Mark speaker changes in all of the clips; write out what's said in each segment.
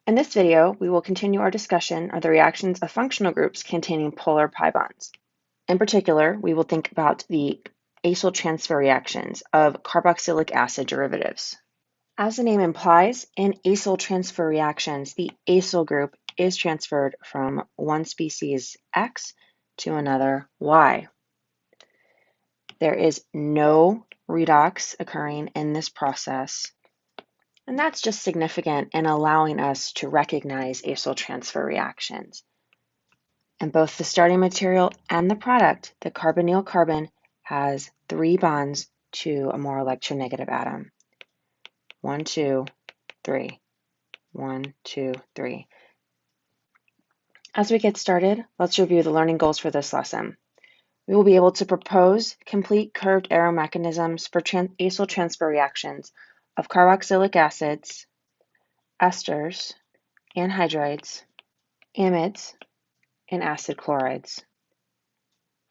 Speaker 1: In this video, we will continue our discussion of the reactions of functional groups containing polar pi bonds. In particular, we will think about the acyl transfer reactions of carboxylic acid derivatives. As the name implies, in acyl transfer reactions, the acyl group is transferred from one species X to another Y. There is no redox occurring in this process, and that's just significant in allowing us to recognize acyl transfer reactions. In both the starting material and the product, the carbonyl carbon has 3 bonds to a more electronegative atom. 1, 2, 3. 1, 2, 3. As we get started, let's review the learning goals for this lesson. We will be able to propose complete curved arrow mechanisms for acyl transfer reactions of carboxylic acids, esters, anhydrides, amides, and acid chlorides.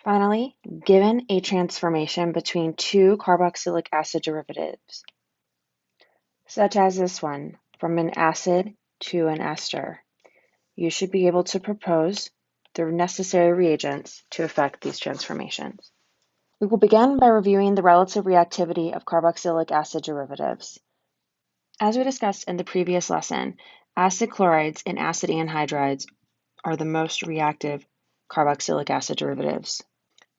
Speaker 1: Finally, given a transformation between two carboxylic acid derivatives, such as this one, from an acid to an ester, you should be able to propose the necessary reagents to effect these transformations. We will begin by reviewing the relative reactivity of carboxylic acid derivatives. As we discussed in the previous lesson, acid chlorides and acid anhydrides are the most reactive carboxylic acid derivatives.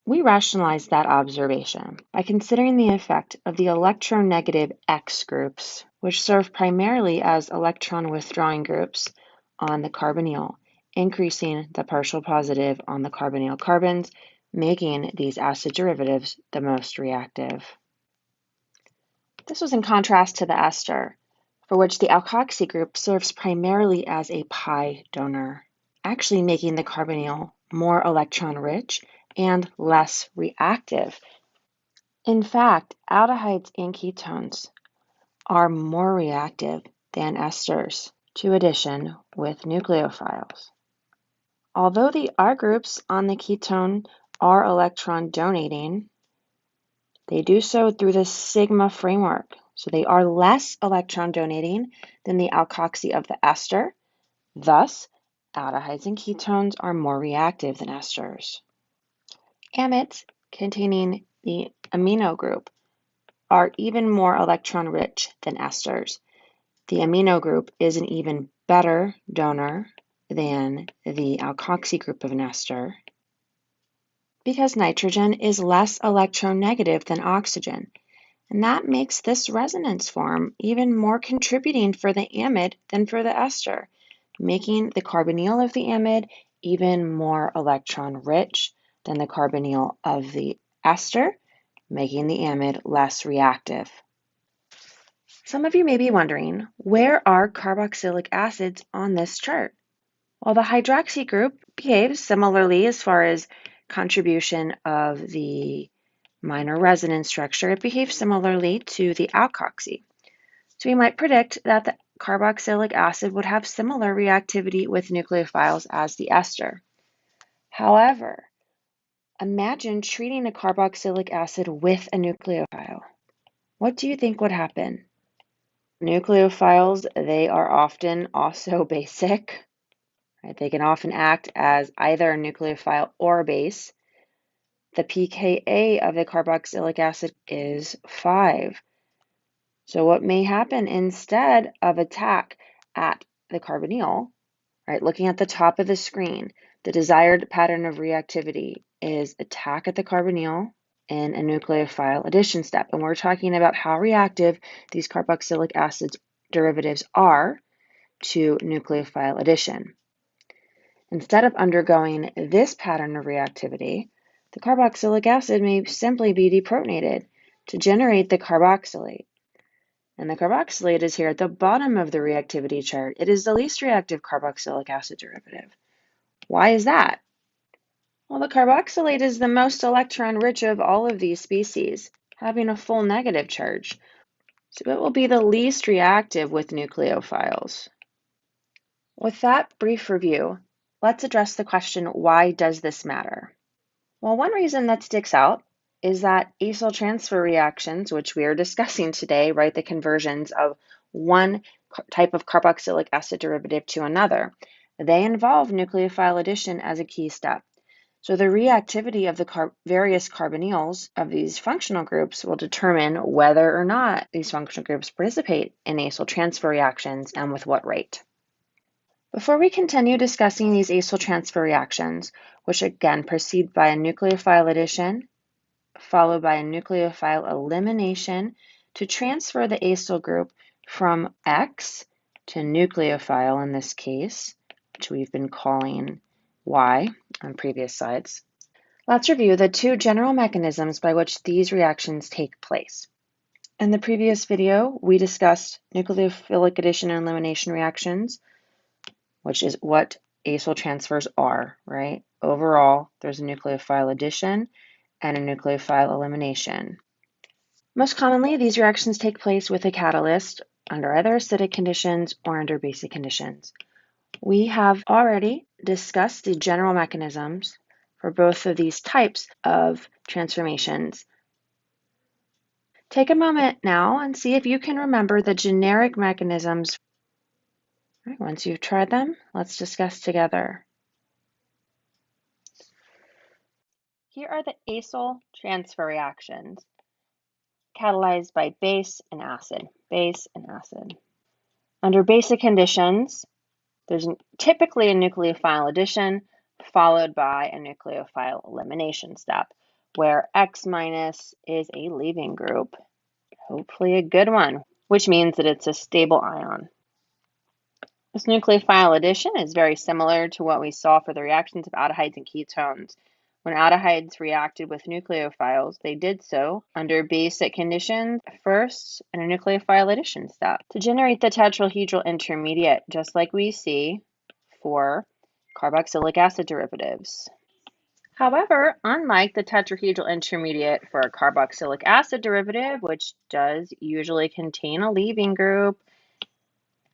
Speaker 1: We rationalize that observation by considering the effect of the electronegative X groups, which serve primarily as electron withdrawing groups on the carbonyl, increasing the partial positive on the carbonyl carbons, making these acid derivatives the most reactive. This was in contrast to the ester, for which the alkoxy group serves primarily as a pi donor, actually making the carbonyl more electron-rich and less reactive. In fact, aldehydes and ketones are more reactive than esters to addition with nucleophiles. Although the R groups on the ketone are electron donating, they do so through the sigma framework. So they are less electron donating than the alkoxy of the ester. Thus, aldehydes and ketones are more reactive than esters. Amides containing the amino group are even more electron-rich than esters. The amino group is an even better donor than the alkoxy group of an ester because nitrogen is less electronegative than oxygen, and that makes this resonance form even more contributing for the amide than for the ester, making the carbonyl of the amide even more electron-rich than the carbonyl of the ester, making the amide less reactive. Some of you may be wondering, where are carboxylic acids on this chart? Well, the hydroxy group behaves similarly as far as contribution of the minor resonance structure. It behaves similarly to the alkoxy. So we might predict that the carboxylic acid would have similar reactivity with nucleophiles as the ester. However, imagine treating a carboxylic acid with a nucleophile. What do you think would happen? Nucleophiles, they are often also basic. Right? They can often act as either a nucleophile or a base. The pKa of the carboxylic acid is 5. So what may happen instead of attack at the carbonyl, right, looking at the top of the screen, the desired pattern of reactivity is attack at the carbonyl in a nucleophile addition step. And we're talking about how reactive these carboxylic acid derivatives are to nucleophile addition. Instead of undergoing this pattern of reactivity, the carboxylic acid may simply be deprotonated to generate the carboxylate. And the carboxylate is here at the bottom of the reactivity chart. It is the least reactive carboxylic acid derivative. Why is that? Well, the carboxylate is the most electron-rich of all of these species, having a full negative charge. So it will be the least reactive with nucleophiles. With that brief review, let's address the question, why does this matter? Well, one reason that sticks out is that acyl transfer reactions, which we are discussing today, right, the conversions of one type of carboxylic acid derivative to another. They involve nucleophile addition as a key step. So the reactivity of the various carbonyls of these functional groups will determine whether or not these functional groups participate in acyl transfer reactions and with what rate. Before we continue discussing these acyl transfer reactions, which again proceed by a nucleophile addition followed by a nucleophile elimination to transfer the acyl group from X to nucleophile in this case, which we've been calling Y on previous slides. Let's review the two general mechanisms by which these reactions take place. In the previous video, we discussed nucleophilic addition and elimination reactions, which is what acyl transfers are, right? Overall, there's a nucleophile addition and a nucleophile elimination. Most commonly, these reactions take place with a catalyst under either acidic conditions or under basic conditions. We have already discussed the general mechanisms for both of these types of transformations. Take a moment now and see if you can remember the generic mechanisms. All right, once you've tried them, let's discuss together. Here are the acyl transfer reactions, catalyzed by base and acid, base and acid. Under basic conditions, there's typically a nucleophile addition followed by a nucleophile elimination step, where X minus is a leaving group, hopefully a good one, which means that it's a stable ion. This nucleophile addition is very similar to what we saw for the reactions of aldehydes and ketones. When aldehydes reacted with nucleophiles, they did so under basic conditions first in a nucleophile addition step to generate the tetrahedral intermediate, just like we see for carboxylic acid derivatives. However, unlike the tetrahedral intermediate for a carboxylic acid derivative, which does usually contain a leaving group,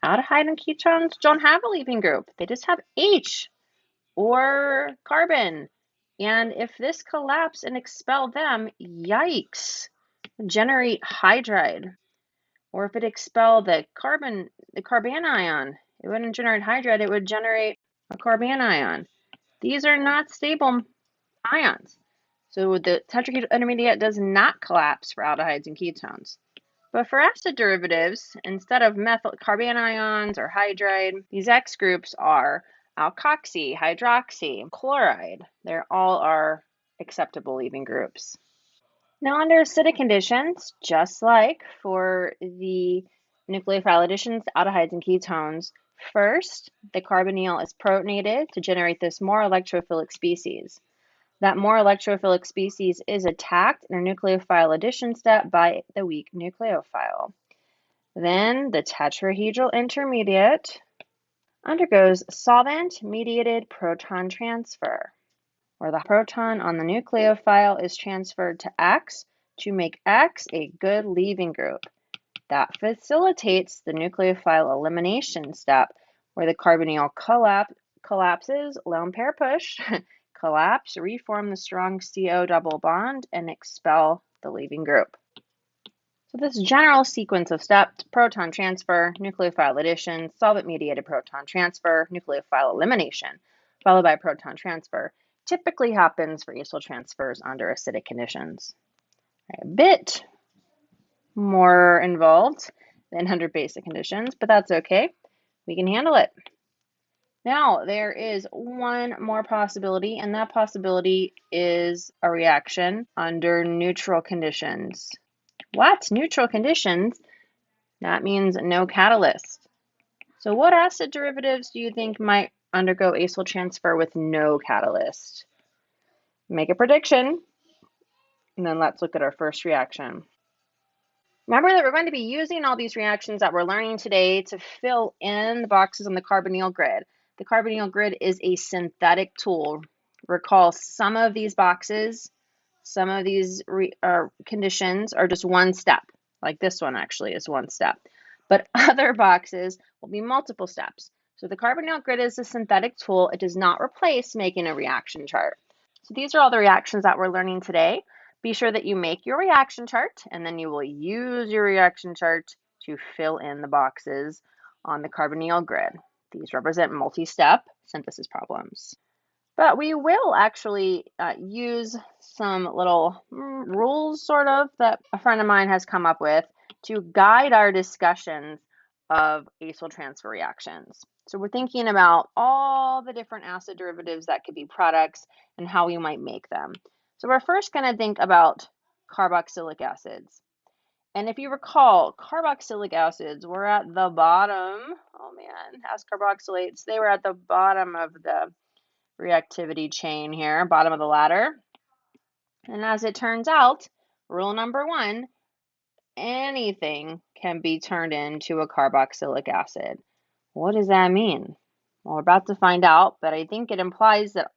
Speaker 1: aldehyde and ketones don't have a leaving group. They just have H or carbon. And if this collapse and expel them, yikes, generate hydride. Or if it expel the carbanion, it wouldn't generate hydride, it would generate a carbanion. These are not stable ions. So the tetrahedral intermediate does not collapse for aldehydes and ketones. But for acid derivatives, instead of methyl carbanions or hydride, these X groups are alkoxy, hydroxy, chloride. They all are acceptable leaving groups. Now under acidic conditions, just like for the nucleophile additions, aldehydes and ketones, first the carbonyl is protonated to generate this more electrophilic species. That more electrophilic species is attacked in a nucleophile addition step by the weak nucleophile. Then the tetrahedral intermediate undergoes solvent-mediated proton transfer, where the proton on the nucleophile is transferred to X to make X a good leaving group. That facilitates the nucleophile elimination step, where the carbonyl collapses, lone pair push, collapse, reform the strong CO double bond, and expel the leaving group. So this general sequence of steps, proton transfer, nucleophile addition, solvent-mediated proton transfer, nucleophile elimination, followed by proton transfer, typically happens for acyl transfers under acidic conditions. A bit more involved than under basic conditions, but that's okay. We can handle it. Now, there is one more possibility, and that possibility is a reaction under neutral conditions. What? Neutral conditions? That means no catalyst. So what acid derivatives do you think might undergo acyl transfer with no catalyst? Make a prediction, and then let's look at our first reaction. Remember that we're going to be using all these reactions that we're learning today to fill in the boxes on the carbonyl grid. The carbonyl grid is a synthetic tool. Recall, some of these boxes, some of these conditions are just one step, like this one actually is one step. But other boxes will be multiple steps. So the carbonyl grid is a synthetic tool. It does not replace making a reaction chart. So these are all the reactions that we're learning today. Be sure that you make your reaction chart, and then you will use your reaction chart to fill in the boxes on the carbonyl grid. These represent multi-step synthesis problems. But we will actually use some little rules, sort of, that a friend of mine has come up with to guide our discussions of acyl transfer reactions. So we're thinking about all the different acid derivatives that could be products and how we might make them. So we're first going to think about carboxylic acids. And if you recall, carboxylic acids were at the bottom. Oh man, as carboxylates, they were at the bottom of the reactivity chain here, bottom of the ladder. And as it turns out, rule number one, anything can be turned into a carboxylic acid. What does that mean? Well, we're about to find out, but I think it implies that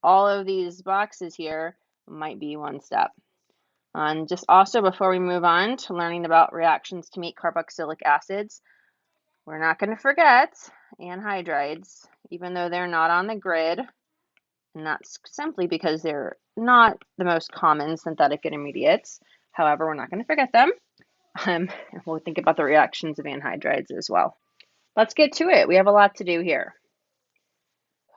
Speaker 1: all of these boxes here might be one step. And just also, before we move on to learning about reactions to make carboxylic acids, we're not going to forget anhydrides, even though they're not on the grid. And that's simply because they're not the most common synthetic intermediates. However, we're not going to forget them. We'll think about the reactions of anhydrides as well. Let's get to it. We have a lot to do here.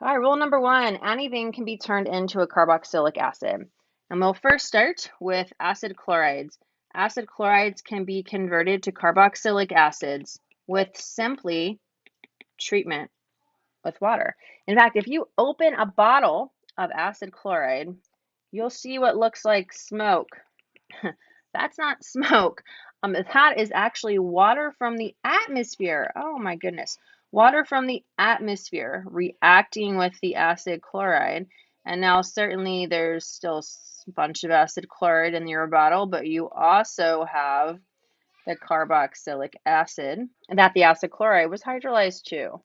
Speaker 1: All right, rule number one, anything can be turned into a carboxylic acid. And we'll first start with acid chlorides. Acid chlorides can be converted to carboxylic acids with simply treatment with water. In fact, if you open a bottle of acid chloride, you'll see what looks like smoke. That's not smoke. That is actually water from the atmosphere. Oh my goodness. Water from the atmosphere reacting with the acid chloride. And now certainly there's still a bunch of acid chloride in your bottle, but you also have the carboxylic acid that the acid chloride was hydrolyzed to.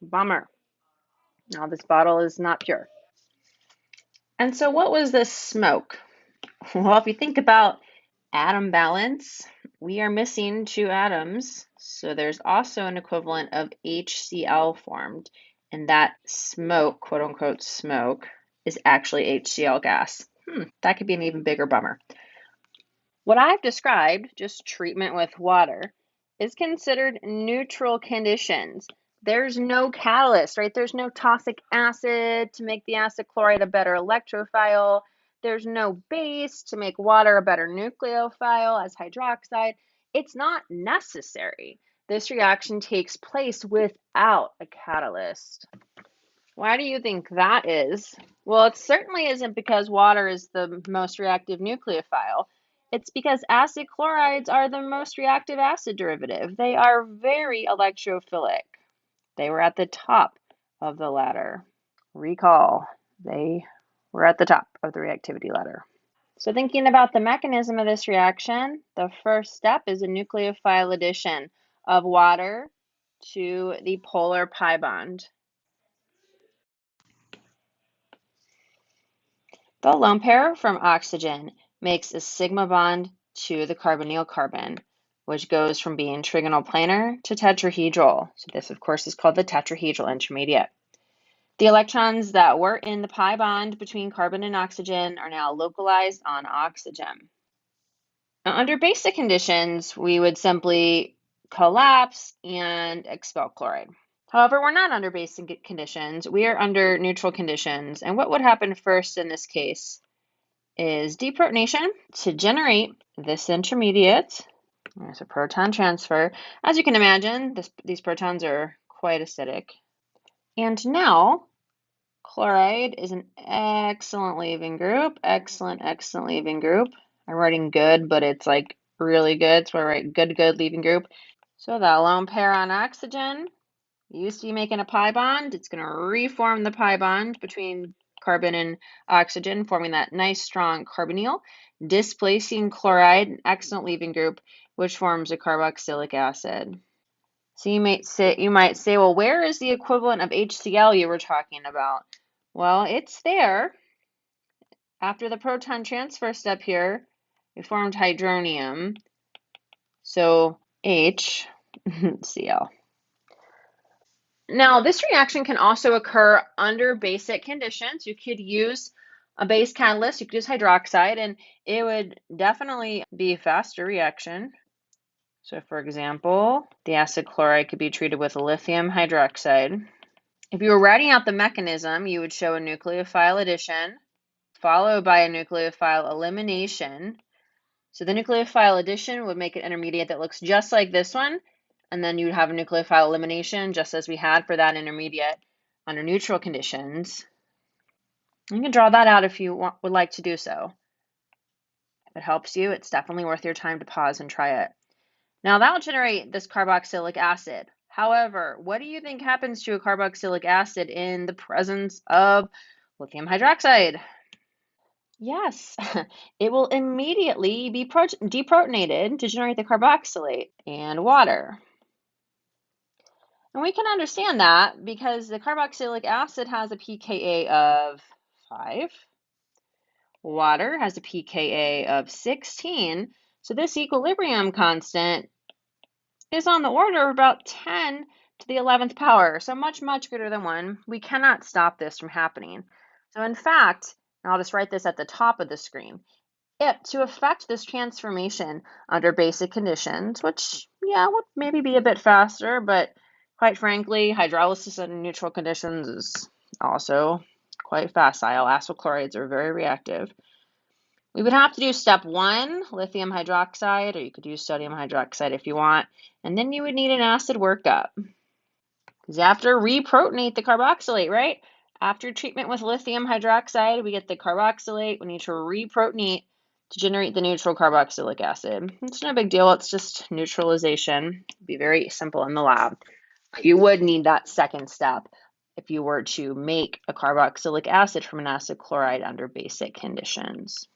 Speaker 1: Bummer. Now this bottle is not pure. And so what was this smoke? Well, if you think about atom balance, we are missing two atoms. So there's also an equivalent of HCl formed. And that smoke, quote unquote smoke, is actually HCl gas. That could be an even bigger bummer. What I've described, just treatment with water, is considered neutral conditions. There's no catalyst, right? There's no toxic acid to make the acid chloride a better electrophile. There's no base to make water a better nucleophile as hydroxide. It's not necessary. This reaction takes place without a catalyst. Why do you think that is? Well, it certainly isn't because water is the most reactive nucleophile. It's because acid chlorides are the most reactive acid derivative. They are very electrophilic. They were at the top of the ladder. Recall, they were at the top of the reactivity ladder. So thinking about the mechanism of this reaction, the first step is a nucleophile addition of water to the polar pi bond. The lone pair from oxygen makes a sigma bond to the carbonyl carbon, which goes from being trigonal planar to tetrahedral. So this, of course, is called the tetrahedral intermediate. The electrons that were in the pi bond between carbon and oxygen are now localized on oxygen. Now, under basic conditions, we would simply collapse and expel chloride. However, we're not under basic conditions. We are under neutral conditions. And what would happen first in this case is deprotonation to generate this intermediate. There's a proton transfer. As you can imagine, these protons are quite acidic. And now, chloride is an excellent leaving group. Excellent leaving group. I'm writing good, but it's like really good, so I write good leaving group. So that lone pair on oxygen used to be making a pi bond. It's going to reform the pi bond between carbon and oxygen, forming that nice strong carbonyl, displacing chloride, an excellent leaving group, which forms a carboxylic acid. So you might say, well, where is the equivalent of HCl you were talking about? Well, it's there. After the proton transfer step here, we formed hydronium. So HCl. Now, this reaction can also occur under basic conditions. You could use a base catalyst, you could use hydroxide, and it would definitely be a faster reaction. So for example, the acid chloride could be treated with lithium hydroxide. If you were writing out the mechanism, you would show a nucleophile addition, followed by a nucleophile elimination. So the nucleophile addition would make an intermediate that looks just like this one, and then you would have a nucleophile elimination, just as we had for that intermediate under neutral conditions. You can draw that out if you would like to do so. If it helps you, it's definitely worth your time to pause and try it. Now that will generate this carboxylic acid. However, what do you think happens to a carboxylic acid in the presence of lithium hydroxide? Yes, it will immediately be deprotonated to generate the carboxylate and water. And we can understand that because the carboxylic acid has a pKa of 5. Water has a pKa of 16. So this equilibrium constant is on the order of about 10 to the 11th power, so much, much greater than 1. We cannot stop this from happening. So in fact, and I'll just write this at the top of the screen, to affect this transformation under basic conditions, which, yeah, would maybe be a bit faster, but quite frankly, hydrolysis under neutral conditions is also quite facile. Acyl chlorides are very reactive. We would have to do step 1, lithium hydroxide, or you could use sodium hydroxide if you want, and then you would need an acid workup. Because you have to reprotonate the carboxylate, right? After treatment with lithium hydroxide, we get the carboxylate. We need to reprotonate to generate the neutral carboxylic acid. It's no big deal. It's just neutralization. It'd be very simple in the lab. But you would need that second step if you were to make a carboxylic acid from an acid chloride under basic conditions.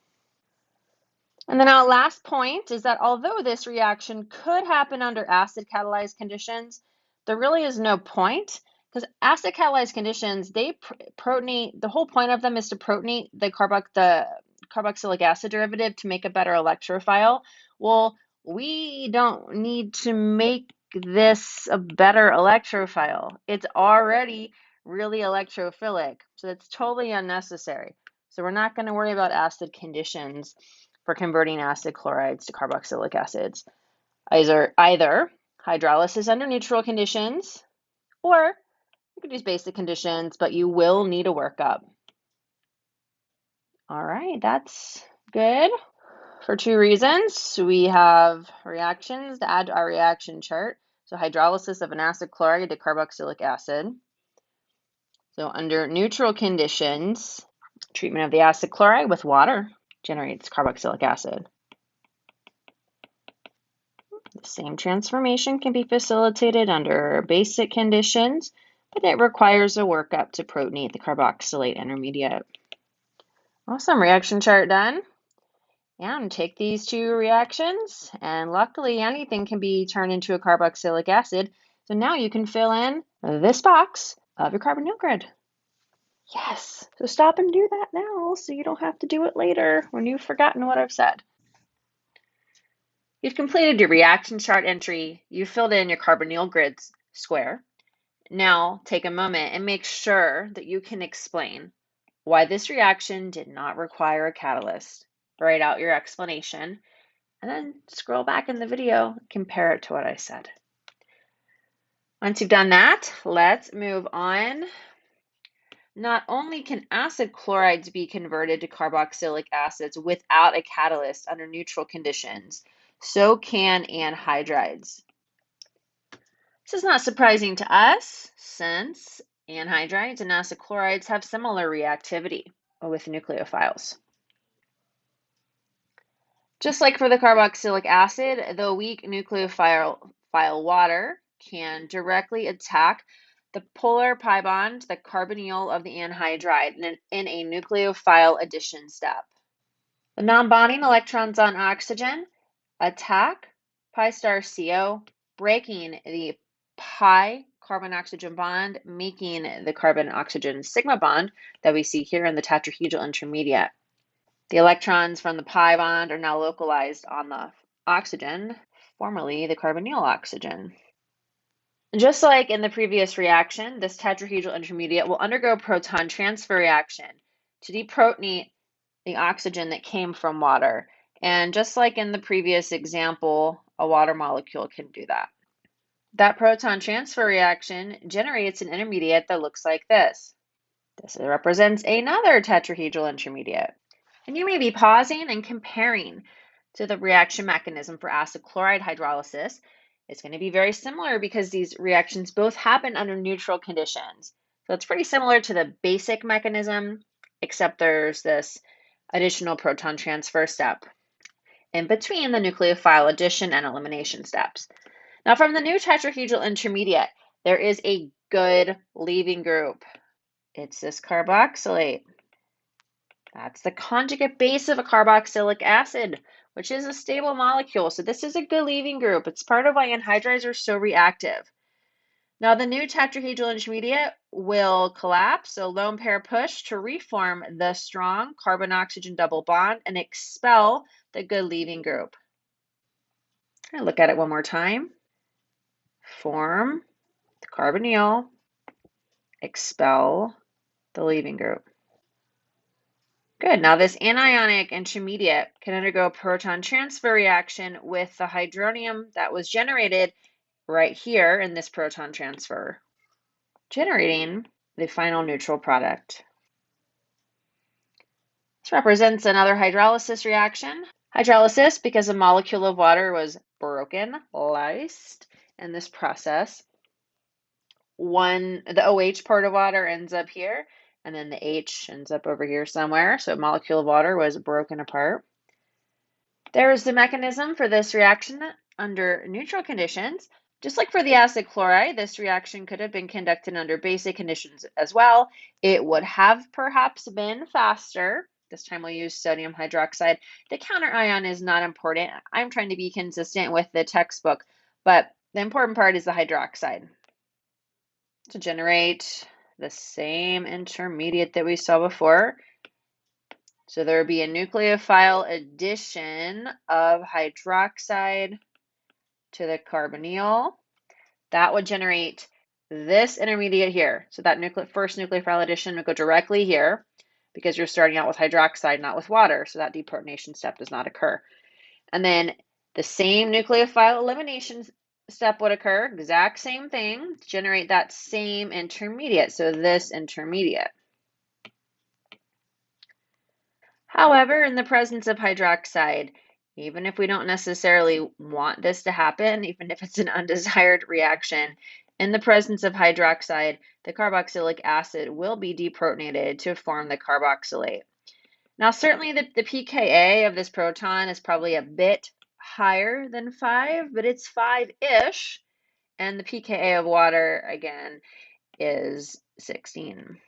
Speaker 1: And then our last point is that although this reaction could happen under acid catalyzed conditions, there really is no point because acid catalyzed conditions, they protonate, the whole point of them is to protonate the carboxylic acid derivative to make a better electrophile. Well, we don't need to make this a better electrophile. It's already really electrophilic, so it's totally unnecessary. So we're not going to worry about acid conditions for converting acid chlorides to carboxylic acids. Either hydrolysis under neutral conditions, or you could use basic conditions, but you will need a workup. All right, that's good for 2 reasons. We have reactions to add to our reaction chart. So hydrolysis of an acid chloride to carboxylic acid. So under neutral conditions, treatment of the acid chloride with water generates carboxylic acid. The same transformation can be facilitated under basic conditions, but it requires a workup to protonate the carboxylate intermediate. Awesome, reaction chart done. And take these 2 reactions, and luckily anything can be turned into a carboxylic acid. So now you can fill in this box of your carbonyl grid. Yes, so stop and do that now so you don't have to do it later when you've forgotten what I've said. You've completed your reaction chart entry. You've filled in your carbonyl grids square. Now take a moment and make sure that you can explain why this reaction did not require a catalyst. Write out your explanation and then scroll back in the video, compare it to what I said. Once you've done that, let's move on. Not only can acid chlorides be converted to carboxylic acids without a catalyst under neutral conditions, so can anhydrides. This is not surprising to us since anhydrides and acid chlorides have similar reactivity with nucleophiles. Just like for the carboxylic acid, the weak nucleophile water can directly attack the polar pi bond, the carbonyl of the anhydride, in a nucleophile addition step. The non-bonding electrons on oxygen attack pi star CO, breaking the pi carbon-oxygen bond, making the carbon-oxygen sigma bond that we see here in the tetrahedral intermediate. The electrons from the pi bond are now localized on the oxygen, formerly the carbonyl oxygen. Just like in the previous reaction, this tetrahedral intermediate will undergo proton transfer reaction to deprotonate the oxygen that came from water. And just like in the previous example a water molecule can do that. That proton transfer reaction generates an intermediate that looks like this. This represents another tetrahedral intermediate. And you may be pausing and comparing to the reaction mechanism for acid chloride hydrolysis. It's going to be very similar because these reactions both happen under neutral conditions. So it's pretty similar to the basic mechanism, except there's this additional proton transfer step in between the nucleophile addition and elimination steps. Now, from the new tetrahedral intermediate, there is a good leaving group. It's this carboxylate. That's the conjugate base of a carboxylic acid, which is a stable molecule. So this is a good leaving group. It's part of why anhydrides are so reactive. Now the new tetrahedral intermediate will collapse, so lone pair push to reform the strong carbon-oxygen double bond and expel the good leaving group. I'll look at it one more time. Form the carbonyl, expel the leaving group. Good. Now this anionic intermediate can undergo a proton transfer reaction with the hydronium that was generated right here in this proton transfer, generating the final neutral product. This represents another hydrolysis reaction. Hydrolysis because a molecule of water was broken, lysed in this process. The OH part of water ends up here, and then the H ends up over here somewhere. So a molecule of water was broken apart. There is the mechanism for this reaction under neutral conditions. Just like for the acid chloride, this reaction could have been conducted under basic conditions as well. It would have perhaps been faster. This time we'll use sodium hydroxide. The counter ion is not important. I'm trying to be consistent with the textbook, but the important part is the hydroxide to generate the same intermediate that we saw before. So there would be a nucleophile addition of hydroxide to the carbonyl. That would generate this intermediate here. So that first nucleophile addition would go directly here because you're starting out with hydroxide, not with water. So that deprotonation step does not occur. And then the same nucleophile elimination step would occur, exact same thing, to generate that same intermediate. So this intermediate. However, in the presence of hydroxide, even if we don't necessarily want this to happen, even if it's an undesired reaction, in the presence of hydroxide, the carboxylic acid will be deprotonated to form the carboxylate. Now, certainly the pKa of this proton is probably a bit higher than 5, but it's 5-ish, and the pKa of water, again, is 16.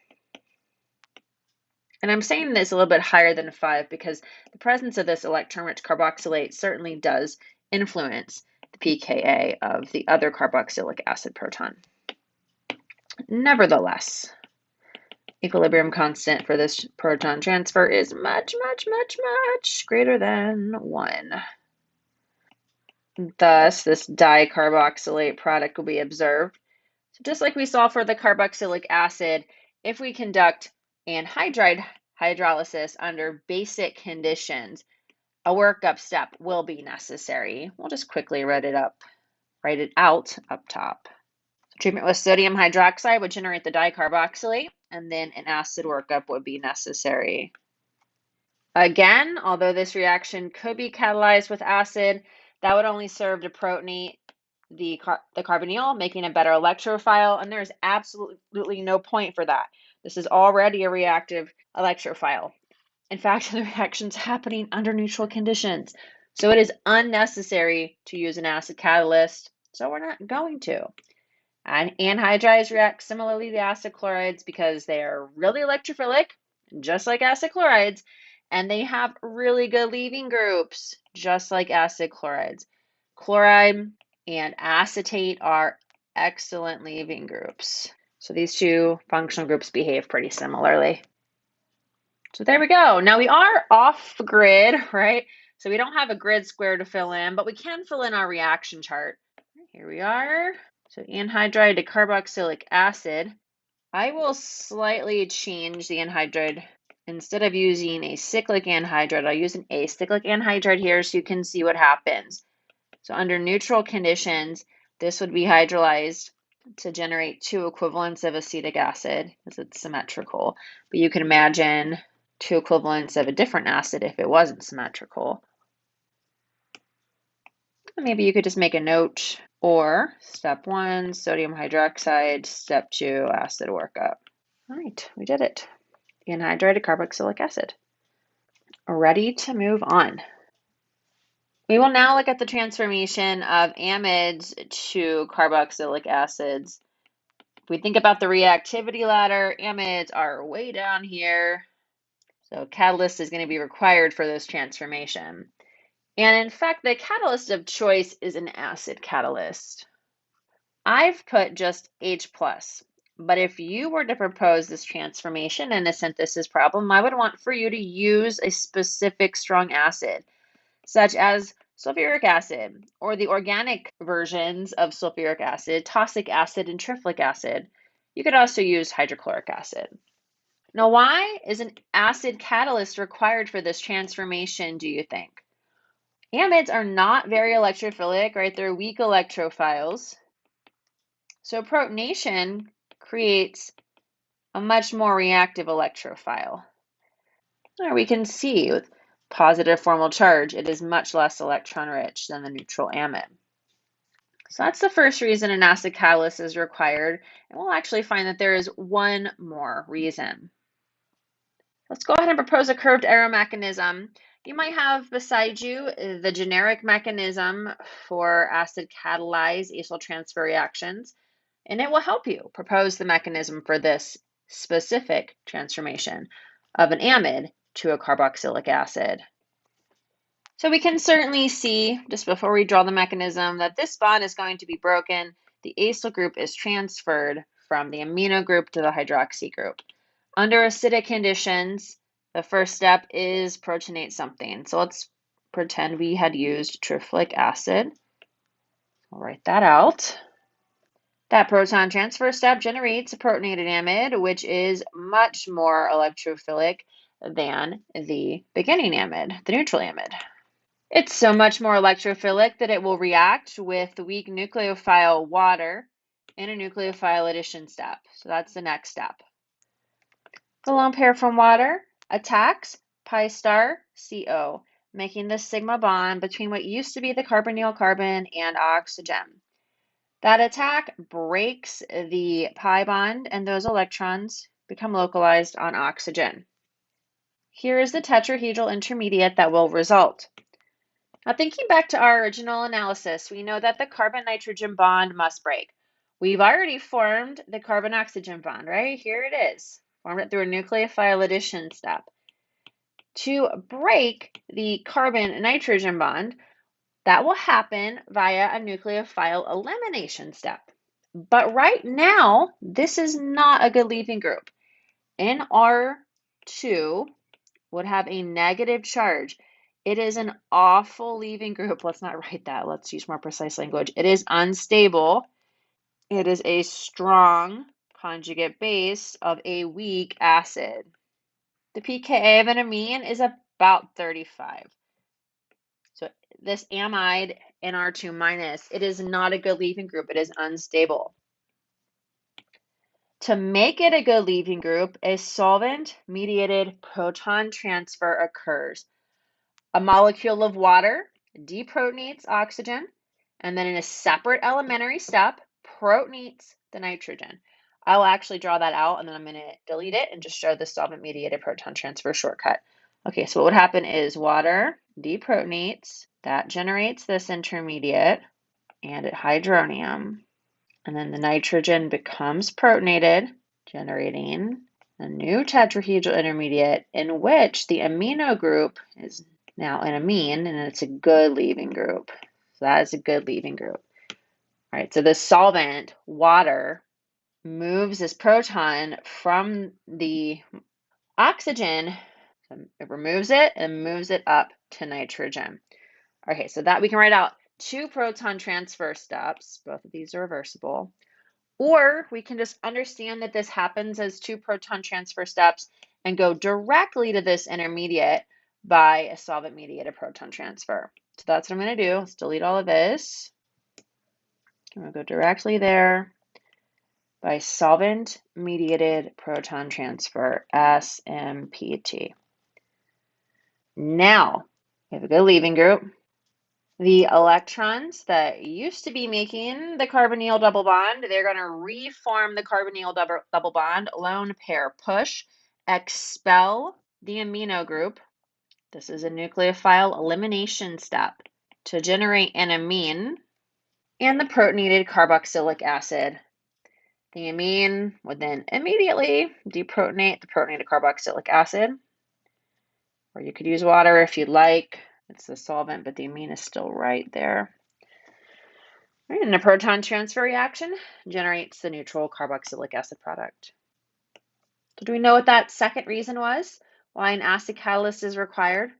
Speaker 1: And I'm saying this a little bit higher than 5 because the presence of this electron-rich carboxylate certainly does influence the pKa of the other carboxylic acid proton. Nevertheless, equilibrium constant for this proton transfer is much, much, much, much greater than 1. Thus, this dicarboxylate product will be observed. So just like we saw for the carboxylic acid, if we conduct anhydride hydrolysis under basic conditions, a workup step will be necessary. We'll just quickly write it out up top. Treatment with sodium hydroxide would generate the dicarboxylate, and then an acid workup would be necessary. Again, although this reaction could be catalyzed with acid, that would only serve to protonate the carbonyl, making a better electrophile, and there's absolutely no point for that. This is already a reactive electrophile. In fact, the reaction's happening under neutral conditions, so it is unnecessary to use an acid catalyst, so we're not going to. And anhydrides react similarly to acid chlorides because they are really electrophilic, just like acid chlorides, and they have really good leaving groups, just like acid chlorides. Chloride and acetate are excellent leaving groups. So these two functional groups behave pretty similarly. So there we go. Now we are off grid, right? So we don't have a grid square to fill in, but we can fill in our reaction chart. Here we are. So anhydride to carboxylic acid. I will slightly change the anhydride. Instead of using a cyclic anhydride, I'll use an acyclic anhydride here so you can see what happens. So under neutral conditions, this would be hydrolyzed to generate two equivalents of acetic acid because it's symmetrical. But you can imagine two equivalents of a different acid if it wasn't symmetrical. Maybe you could just make a note, or step 1, sodium hydroxide, step 2, acid workup. All right, we did it. Anhydride carboxylic acid. Ready to move on. We will now look at the transformation of amides to carboxylic acids. If we think about the reactivity ladder, amides are way down here. So catalyst is going to be required for this transformation. And in fact, the catalyst of choice is an acid catalyst. I've put just H+, but if you were to propose this transformation in a synthesis problem, I would want for you to use a specific strong acid, such as sulfuric acid, or the organic versions of sulfuric acid, tosic acid, and triflic acid. You could also use hydrochloric acid. Now, why is an acid catalyst required for this transformation, do you think? Amides are not very electrophilic, right? They're weak electrophiles. So protonation creates a much more reactive electrophile. There we can see with positive formal charge, it is much less electron rich than the neutral amide. So that's the first reason an acid catalyst is required, and we'll actually find that there is one more reason. Let's go ahead and propose a curved arrow mechanism. You might have beside you the generic mechanism for acid catalyzed acyl transfer reactions, and it will help you propose the mechanism for this specific transformation of an amide to a carboxylic acid. So we can certainly see, just before we draw the mechanism, that this bond is going to be broken. The acyl group is transferred from the amino group to the hydroxy group. Under acidic conditions, the first step is protonate something. So let's pretend we had used triflic acid. I'll write that out. That proton transfer step generates a protonated amide, which is much more electrophilic than the beginning amide, the neutral amide. It's so much more electrophilic that it will react with the weak nucleophile water in a nucleophile addition step. So that's the next step. The lone pair from water attacks pi star CO, making this sigma bond between what used to be the carbonyl carbon and oxygen. That attack breaks the pi bond, and those electrons become localized on oxygen. Here is the tetrahedral intermediate that will result. Now, thinking back to our original analysis, we know that the carbon-nitrogen bond must break. We've already formed the carbon-oxygen bond, right? Here it is. Formed it through a nucleophile addition step. To break the carbon-nitrogen bond, that will happen via a nucleophile elimination step. But right now, this is not a good leaving group. NR2 would have a negative charge. It is an awful leaving group. Let's not write that. Let's use more precise language. It is unstable. It is a strong conjugate base of a weak acid. The pKa of an amine is about 35. So this amide NR2 minus, it is not a good leaving group. It is unstable. To make it a good leaving group, a solvent-mediated proton transfer occurs. A molecule of water deprotonates oxygen, and then in a separate elementary step, protonates the nitrogen. I'll actually draw that out, and then I'm going to delete it and just show the solvent-mediated proton transfer shortcut. Okay, so what would happen is water deprotonates, that generates this intermediate, and at hydronium, and then the nitrogen becomes protonated, generating a new tetrahedral intermediate in which the amino group is now an amine, and it's a good leaving group. So that is a good leaving group. All right, so the solvent, water, moves this proton from the oxygen, it removes it and moves it up to nitrogen. Okay, so that we can write out two proton transfer steps. Both of these are reversible. Or we can just understand that this happens as two proton transfer steps and go directly to this intermediate by a solvent-mediated proton transfer. So that's what I'm going to do. Let's delete all of this. I'm going to go directly there by solvent-mediated proton transfer, SMPT. Now, we have a good leaving group. The electrons that used to be making the carbonyl double bond, they're going to reform the carbonyl double bond, lone pair push, expel the amino group. This is a nucleophile elimination step to generate an amine and the protonated carboxylic acid. The amine would then immediately deprotonate the protonated carboxylic acid, or you could use water if you'd like. It's the solvent, but the amine is still right there. Right, and a proton transfer reaction generates the neutral carboxylic acid product. So do we know what that second reason was? Why an acid catalyst is required?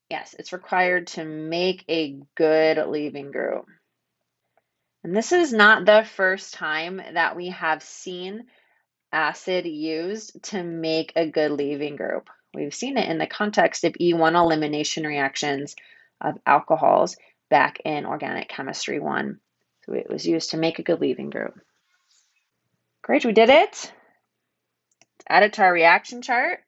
Speaker 1: Yes, it's required to make a good leaving group. And this is not the first time that we have seen acid used to make a good leaving group. We've seen it in the context of E1 elimination reactions of alcohols back in Organic Chemistry 1. So it was used to make a good leaving group. Great, we did it. Let's add it to our reaction chart.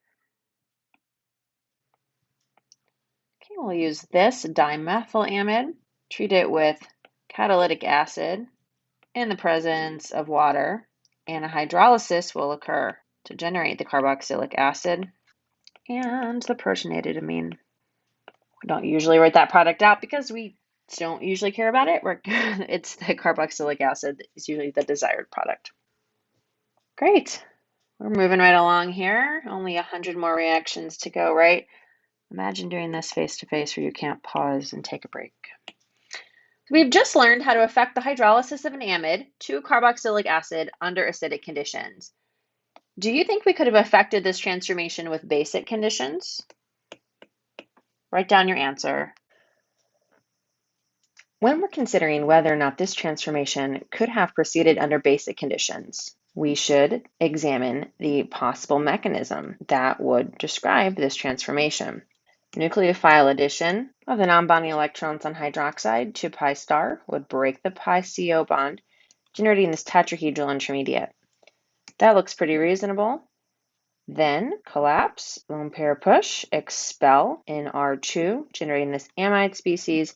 Speaker 1: Okay, we'll use this dimethylamide, treat it with catalytic acid in the presence of water, and a hydrolysis will occur to generate the carboxylic acid and the protonated amine. We don't usually write that product out because we don't usually care about it. It's the carboxylic acid that is usually the desired product. Great. We're moving right along here. Only 100 more reactions to go, right? Imagine doing this face-to-face where you can't pause and take a break. We've just learned how to affect the hydrolysis of an amide to carboxylic acid under acidic conditions. Do you think we could have affected this transformation with basic conditions? Write down your answer. When we're considering whether or not this transformation could have proceeded under basic conditions, we should examine the possible mechanism that would describe this transformation. Nucleophile addition of the non-bonding electrons on hydroxide to pi star would break the pi CO bond, generating this tetrahedral intermediate. That looks pretty reasonable. Then collapse, lone pair push, expel in R2, generating this amide species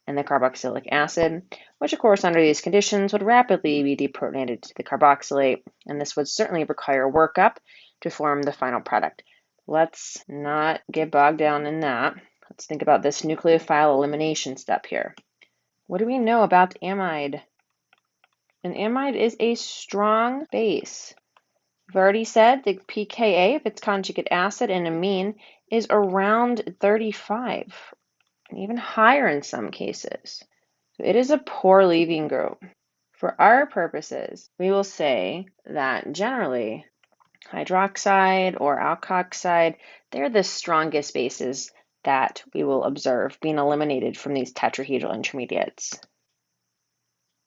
Speaker 1: and the carboxylic acid, which of course under these conditions would rapidly be deprotonated to the carboxylate, and this would certainly require workup to form the final product. Let's not get bogged down in that. Let's think about this nucleophile elimination step here. What do we know about amide? An amide is a strong base. I've already said the pKa of its conjugate acid and amine is around 35, and even higher in some cases. So it is a poor leaving group. For our purposes, we will say that generally hydroxide or alkoxide, they're the strongest bases that we will observe being eliminated from these tetrahedral intermediates.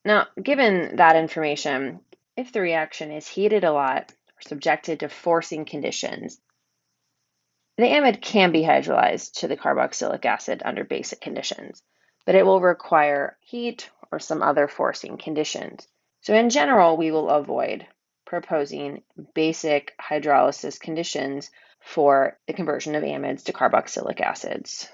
Speaker 1: Now, given that information, if the reaction is heated a lot or subjected to forcing conditions, the amide can be hydrolyzed to the carboxylic acid under basic conditions, but it will require heat or some other forcing conditions. So in general, we will avoid proposing basic hydrolysis conditions for the conversion of amides to carboxylic acids.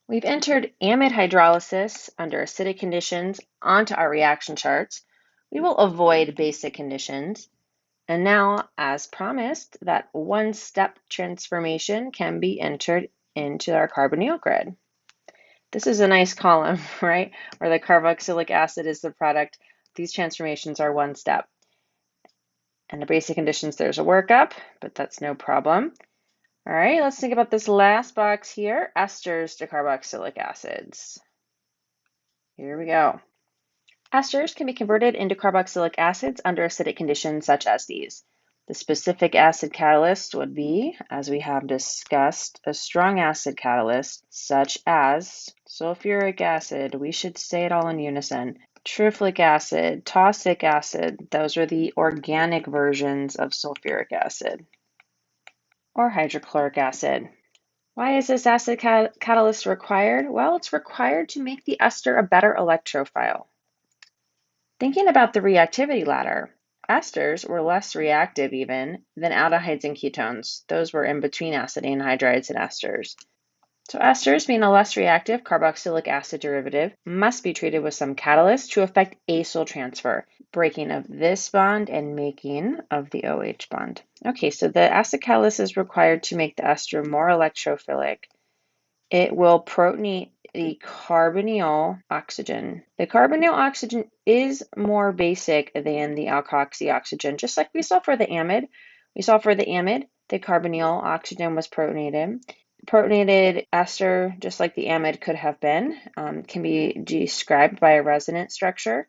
Speaker 1: We've entered amide hydrolysis under acidic conditions onto our reaction charts. We will avoid basic conditions. And now, as promised, that one-step transformation can be entered into our carbonyl grid. This is a nice column, right? Where the carboxylic acid is the product. These transformations are one step. And the basic conditions, there's a workup, but that's no problem. All right, let's think about this last box here, esters to carboxylic acids. Here we go. Esters can be converted into carboxylic acids under acidic conditions such as these. The specific acid catalyst would be, as we have discussed, a strong acid catalyst such as sulfuric acid. We should say it all in unison. Triflic acid, taussic acid, those are the organic versions of sulfuric acid. Or hydrochloric acid. Why is this acid catalyst required? Well, it's required to make the ester a better electrophile. Thinking about the reactivity ladder, esters were less reactive even than aldehydes and ketones. Those were in between acid anhydrides and esters. So esters, being a less reactive carboxylic acid derivative, must be treated with some catalyst to affect acyl transfer, breaking of this bond and making of the OH bond. Okay, so the acid catalyst is required to make the ester more electrophilic. It will protonate the carbonyl oxygen. The carbonyl oxygen is more basic than the alkoxy oxygen, just like we saw for the amide. We saw for the amide, the carbonyl oxygen was protonated. Protonated ester, just like the amide could have been, can be described by a resonance structure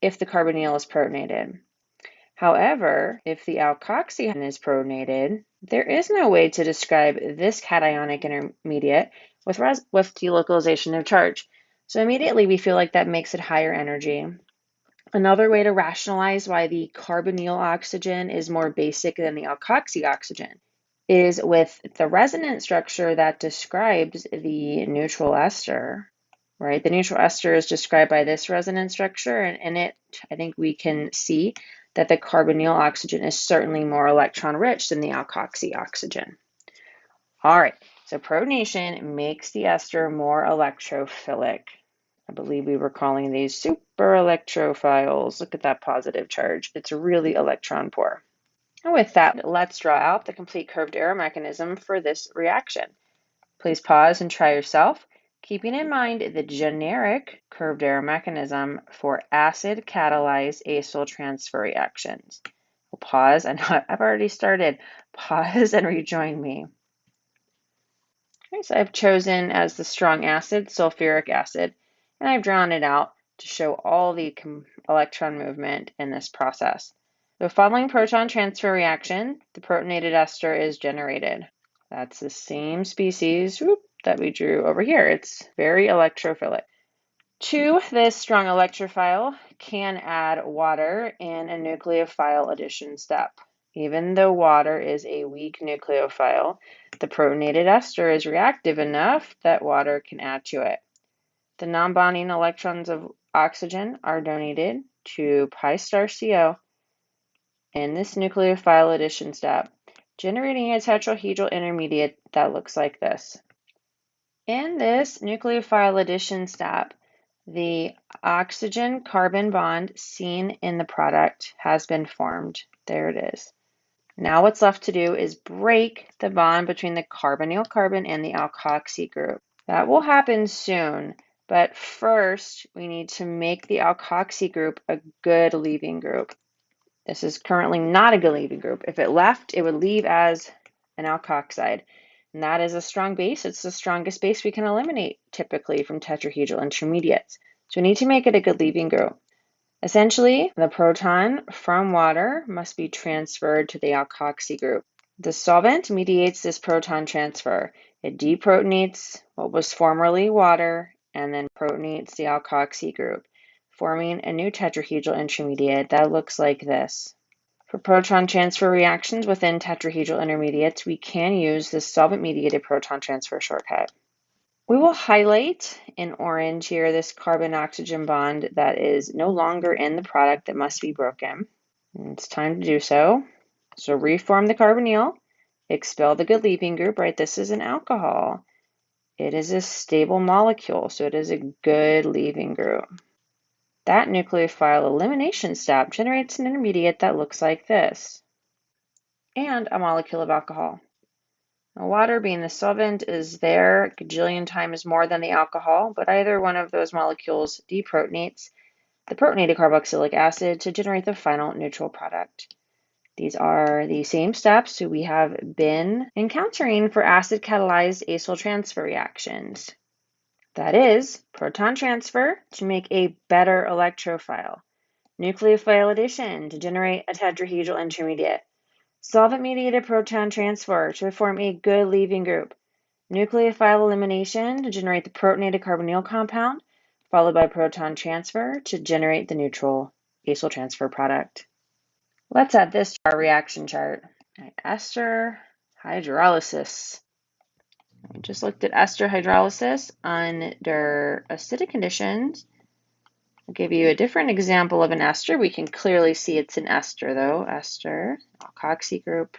Speaker 1: if the carbonyl is protonated. However, if the alkoxy is protonated, there is no way to describe this cationic intermediate with delocalization of charge. So immediately we feel like that makes it higher energy. Another way to rationalize why the carbonyl oxygen is more basic than the alkoxy oxygen is with the resonance structure that describes the neutral ester, right? The neutral ester is described by this resonance structure, and in it, I think we can see that the carbonyl oxygen is certainly more electron rich than the alkoxy oxygen. All right, so protonation makes the ester more electrophilic. I believe we were calling these super electrophiles. Look at that positive charge. It's really electron poor. And with that, let's draw out the complete curved arrow mechanism for this reaction. Please pause and try yourself, keeping in mind the generic curved arrow mechanism for acid catalyzed acyl transfer reactions. We'll pause, and I've already started. Pause and rejoin me. Okay, so I've chosen as the strong acid sulfuric acid, and I've drawn it out to show all the electron movement in this process. So following proton transfer reaction, the protonated ester is generated. That's the same species that we drew over here. It's very electrophilic. To this strong electrophile can add water in a nucleophile addition step. Even though water is a weak nucleophile, the protonated ester is reactive enough that water can add to it. The non-bonding electrons of oxygen are donated to pi star CO in this nucleophile addition step, generating a tetrahedral intermediate that looks like this. In this nucleophile addition step, the oxygen-carbon bond seen in the product has been formed. There it is. Now what's left to do is break the bond between the carbonyl carbon and the alkoxy group. That will happen soon, but first we need to make the alkoxy group a good leaving group. This is currently not a good leaving group. If it left, it would leave as an alkoxide. And that is a strong base. It's the strongest base we can eliminate typically from tetrahedral intermediates. So we need to make it a good leaving group. Essentially, the proton from water must be transferred to the alkoxy group. The solvent mediates this proton transfer. It deprotonates what was formerly water and then protonates the alkoxy group, forming a new tetrahedral intermediate that looks like this. For proton transfer reactions within tetrahedral intermediates, we can use the solvent-mediated proton transfer shortcut. We will highlight in orange here this carbon-oxygen bond that is no longer in the product that must be broken. And it's time to do so. So reform the carbonyl, expel the good leaving group, right? This is an alcohol. It is a stable molecule, so it is a good leaving group. That nucleophile elimination step generates an intermediate that looks like this, and a molecule of alcohol. Now, water, being the solvent, is there a gajillion times more than the alcohol, but either one of those molecules deprotonates the protonated carboxylic acid to generate the final neutral product. These are the same steps we have been encountering for acid-catalyzed acyl transfer reactions. That is, proton transfer to make a better electrophile, nucleophile addition to generate a tetrahedral intermediate, solvent-mediated proton transfer to form a good leaving group, nucleophile elimination to generate the protonated carbonyl compound, followed by proton transfer to generate the neutral acyl transfer product. Let's add this to our reaction chart. Ester hydrolysis. We just looked at ester hydrolysis under acidic conditions. I'll give you a different example of an ester. We can clearly see it's an ester though. Ester, alkoxy group,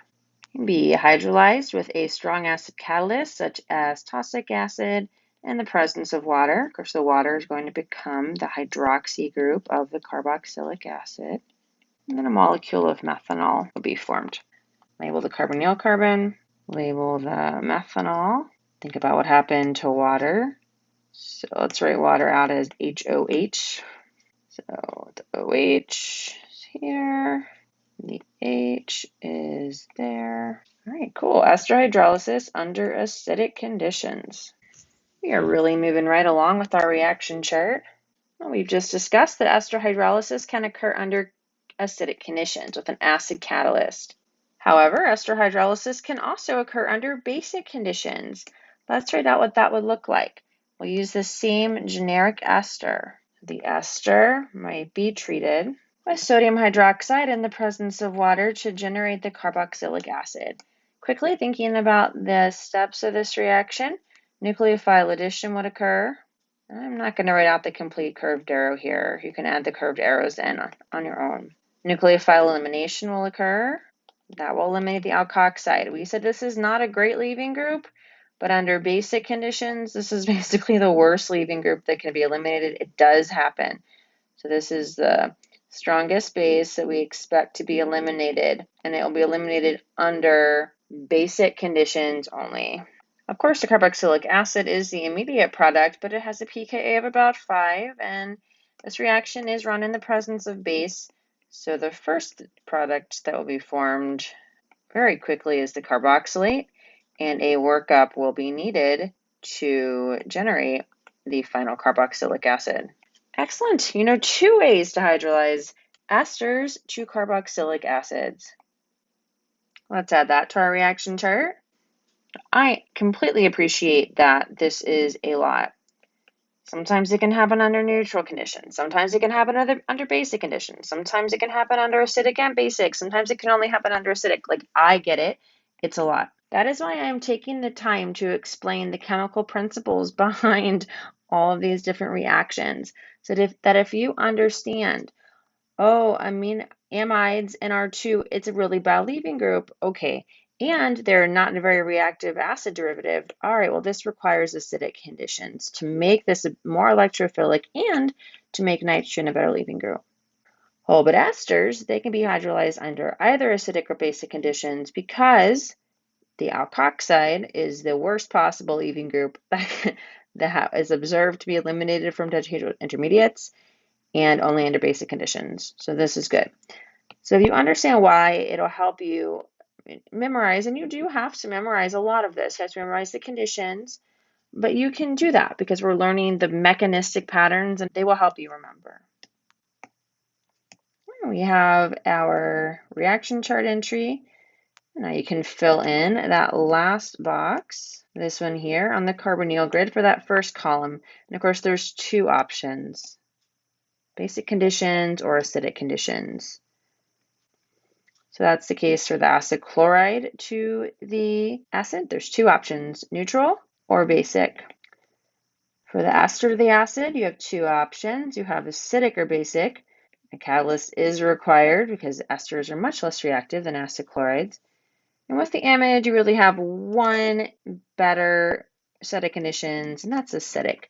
Speaker 1: can be hydrolyzed with a strong acid catalyst such as tosic acid in the presence of water. Of course, the water is going to become the hydroxy group of the carboxylic acid. And then a molecule of methanol will be formed. Label the carbonyl carbon, label the methanol. Think about what happened to water. So let's write water out as HOH. So the OH is here, the H is there. All right, cool. Ester hydrolysis under acidic conditions. We are really moving right along with our reaction chart. Well, we've just discussed that ester hydrolysis can occur under acidic conditions with an acid catalyst. However, ester hydrolysis can also occur under basic conditions. Let's write out what that would look like. We'll use the same generic ester. The ester might be treated with sodium hydroxide in the presence of water to generate the carboxylic acid. Quickly thinking about the steps of this reaction, nucleophile addition would occur. I'm not going to write out the complete curved arrow here. You can add the curved arrows in on your own. Nucleophile elimination will occur. That will eliminate the alkoxide. We said this is not a great leaving group, but under basic conditions, this is basically the worst leaving group that can be eliminated. It does happen. So this is the strongest base that we expect to be eliminated, and it will be eliminated under basic conditions only. Of course, the carboxylic acid is the immediate product, but it has a pKa of about 5, and this reaction is run in the presence of base. So the first product that will be formed very quickly is the carboxylate, and a workup will be needed to generate the final carboxylic acid. Excellent. You know 2 ways to hydrolyze esters to carboxylic acids. Let's add that to our reaction chart. I completely appreciate that this is a lot. Sometimes it can happen under neutral conditions. Sometimes it can happen under basic conditions. Sometimes it can happen under acidic and basic. Sometimes it can only happen under acidic. Like, I get it. It's a lot. That is why I'm taking the time to explain the chemical principles behind all of these different reactions. So that if you understand, oh, amides in R2, it's a really bad leaving group. Okay. And they're not a very reactive acid derivative. All right, well, this requires acidic conditions to make this more electrophilic and to make nitrogen a better leaving group. Whole but esters, they can be hydrolyzed under either acidic or basic conditions because the alkoxide is the worst possible leaving group that is observed to be eliminated from tetrahedral intermediates and only under basic conditions. So this is good. So if you understand why, it'll help you memorize, and you do have to memorize a lot of this. You have to memorize the conditions, but you can do that because we're learning the mechanistic patterns and they will help you remember. We have our reaction chart entry. Now you can fill in that last box, this one here on the carbonyl grid for that first column. And of course, there's 2 options, basic conditions or acidic conditions. So that's the case for the acid chloride to the acid. There's 2 options, neutral or basic. For the ester to the acid, you have 2 options. You have acidic or basic. A catalyst is required because esters are much less reactive than acid chlorides. And with the amide, you really have one better set of conditions, and that's acidic.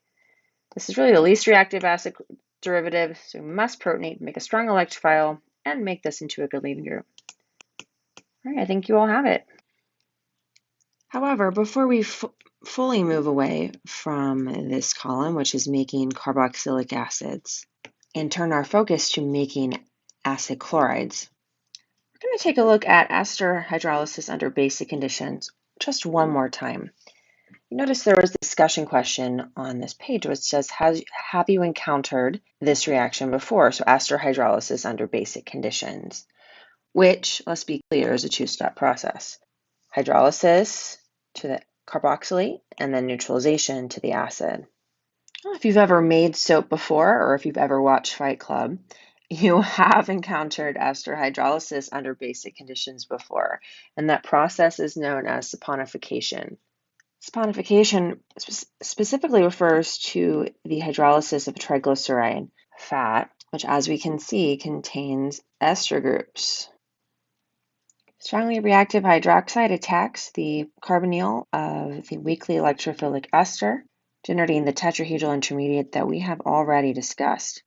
Speaker 1: This is really the least reactive acid derivative, so we must protonate, make a strong electrophile, and make this into a good leaving group. All right, I think you all have it. However, before we fully move away from this column, which is making carboxylic acids, and turn our focus to making acid chlorides, we're going to take a look at ester hydrolysis under basic conditions just one more time. You notice there was a discussion question on this page which says, have you encountered this reaction before? So ester hydrolysis under basic conditions, which, let's be clear, is a 2-step process. Hydrolysis to the carboxylate and then neutralization to the acid. Well, if you've ever made soap before or if you've ever watched Fight Club, you have encountered ester hydrolysis under basic conditions before, and that process is known as saponification. Saponification specifically refers to the hydrolysis of triglyceride fat, which, as we can see, contains ester groups. Strongly reactive hydroxide attacks the carbonyl of the weakly electrophilic ester, generating the tetrahedral intermediate that we have already discussed.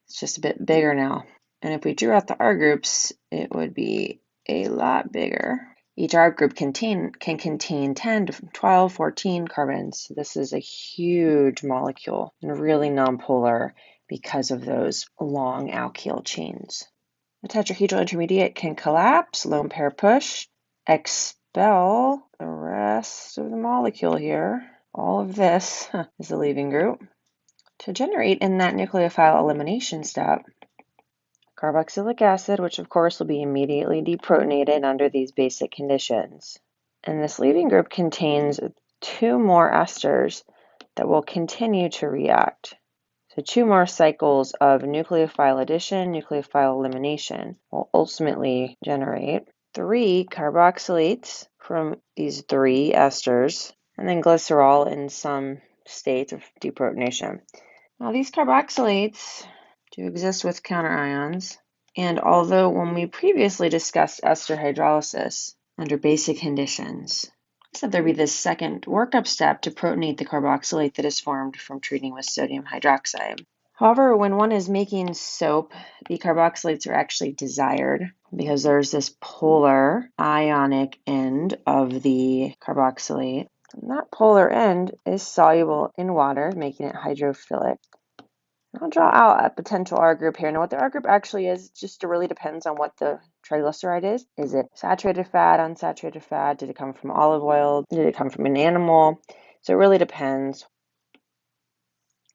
Speaker 1: It's just a bit bigger now. And if we drew out the R groups, it would be a lot bigger. Each R group can contain 10 to 12, 14 carbons. This is a huge molecule and really nonpolar because of those long alkyl chains. The tetrahedral intermediate can collapse, lone pair push, expel the rest of the molecule here. All of this is the leaving group. To generate in that nucleophile elimination step, carboxylic acid, which of course will be immediately deprotonated under these basic conditions. And this leaving group contains 2 more esters that will continue to react. So 2 more cycles of nucleophile addition, nucleophile elimination will ultimately generate 3 carboxylates from these 3 esters, and then glycerol in some state of deprotonation. Now these carboxylates do exist with counterions, and although when we previously discussed ester hydrolysis under basic conditions, so there be this second workup step to protonate the carboxylate that is formed from treating with sodium hydroxide. However, when one is making soap, the carboxylates are actually desired because there's this polar ionic end of the carboxylate. And that polar end is soluble in water, making it hydrophilic. I'll draw out a potential R group here. Now, what the R group actually is just really depends on what the triglyceride is. Is it saturated fat, unsaturated fat? Did it come from olive oil? Did it come from an animal? So it really depends.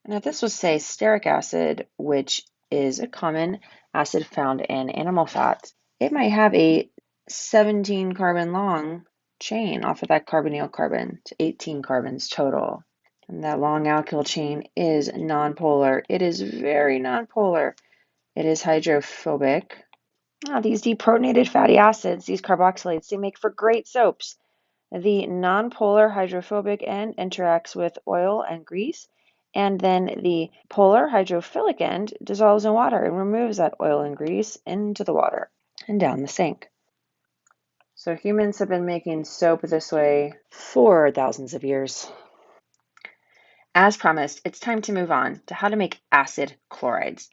Speaker 1: Now, if this was, say, stearic acid, which is a common acid found in animal fats, it might have a 17 carbon long chain off of that carbonyl carbon to 18 carbons total. And that long alkyl chain is nonpolar. It is very nonpolar. It is hydrophobic. Now, these deprotonated fatty acids, these carboxylates, they make for great soaps. The nonpolar hydrophobic end interacts with oil and grease, and then the polar hydrophilic end dissolves in water and removes that oil and grease into the water and down the sink. So humans have been making soap this way for thousands of years. As promised, it's time to move on to how to make acid chlorides.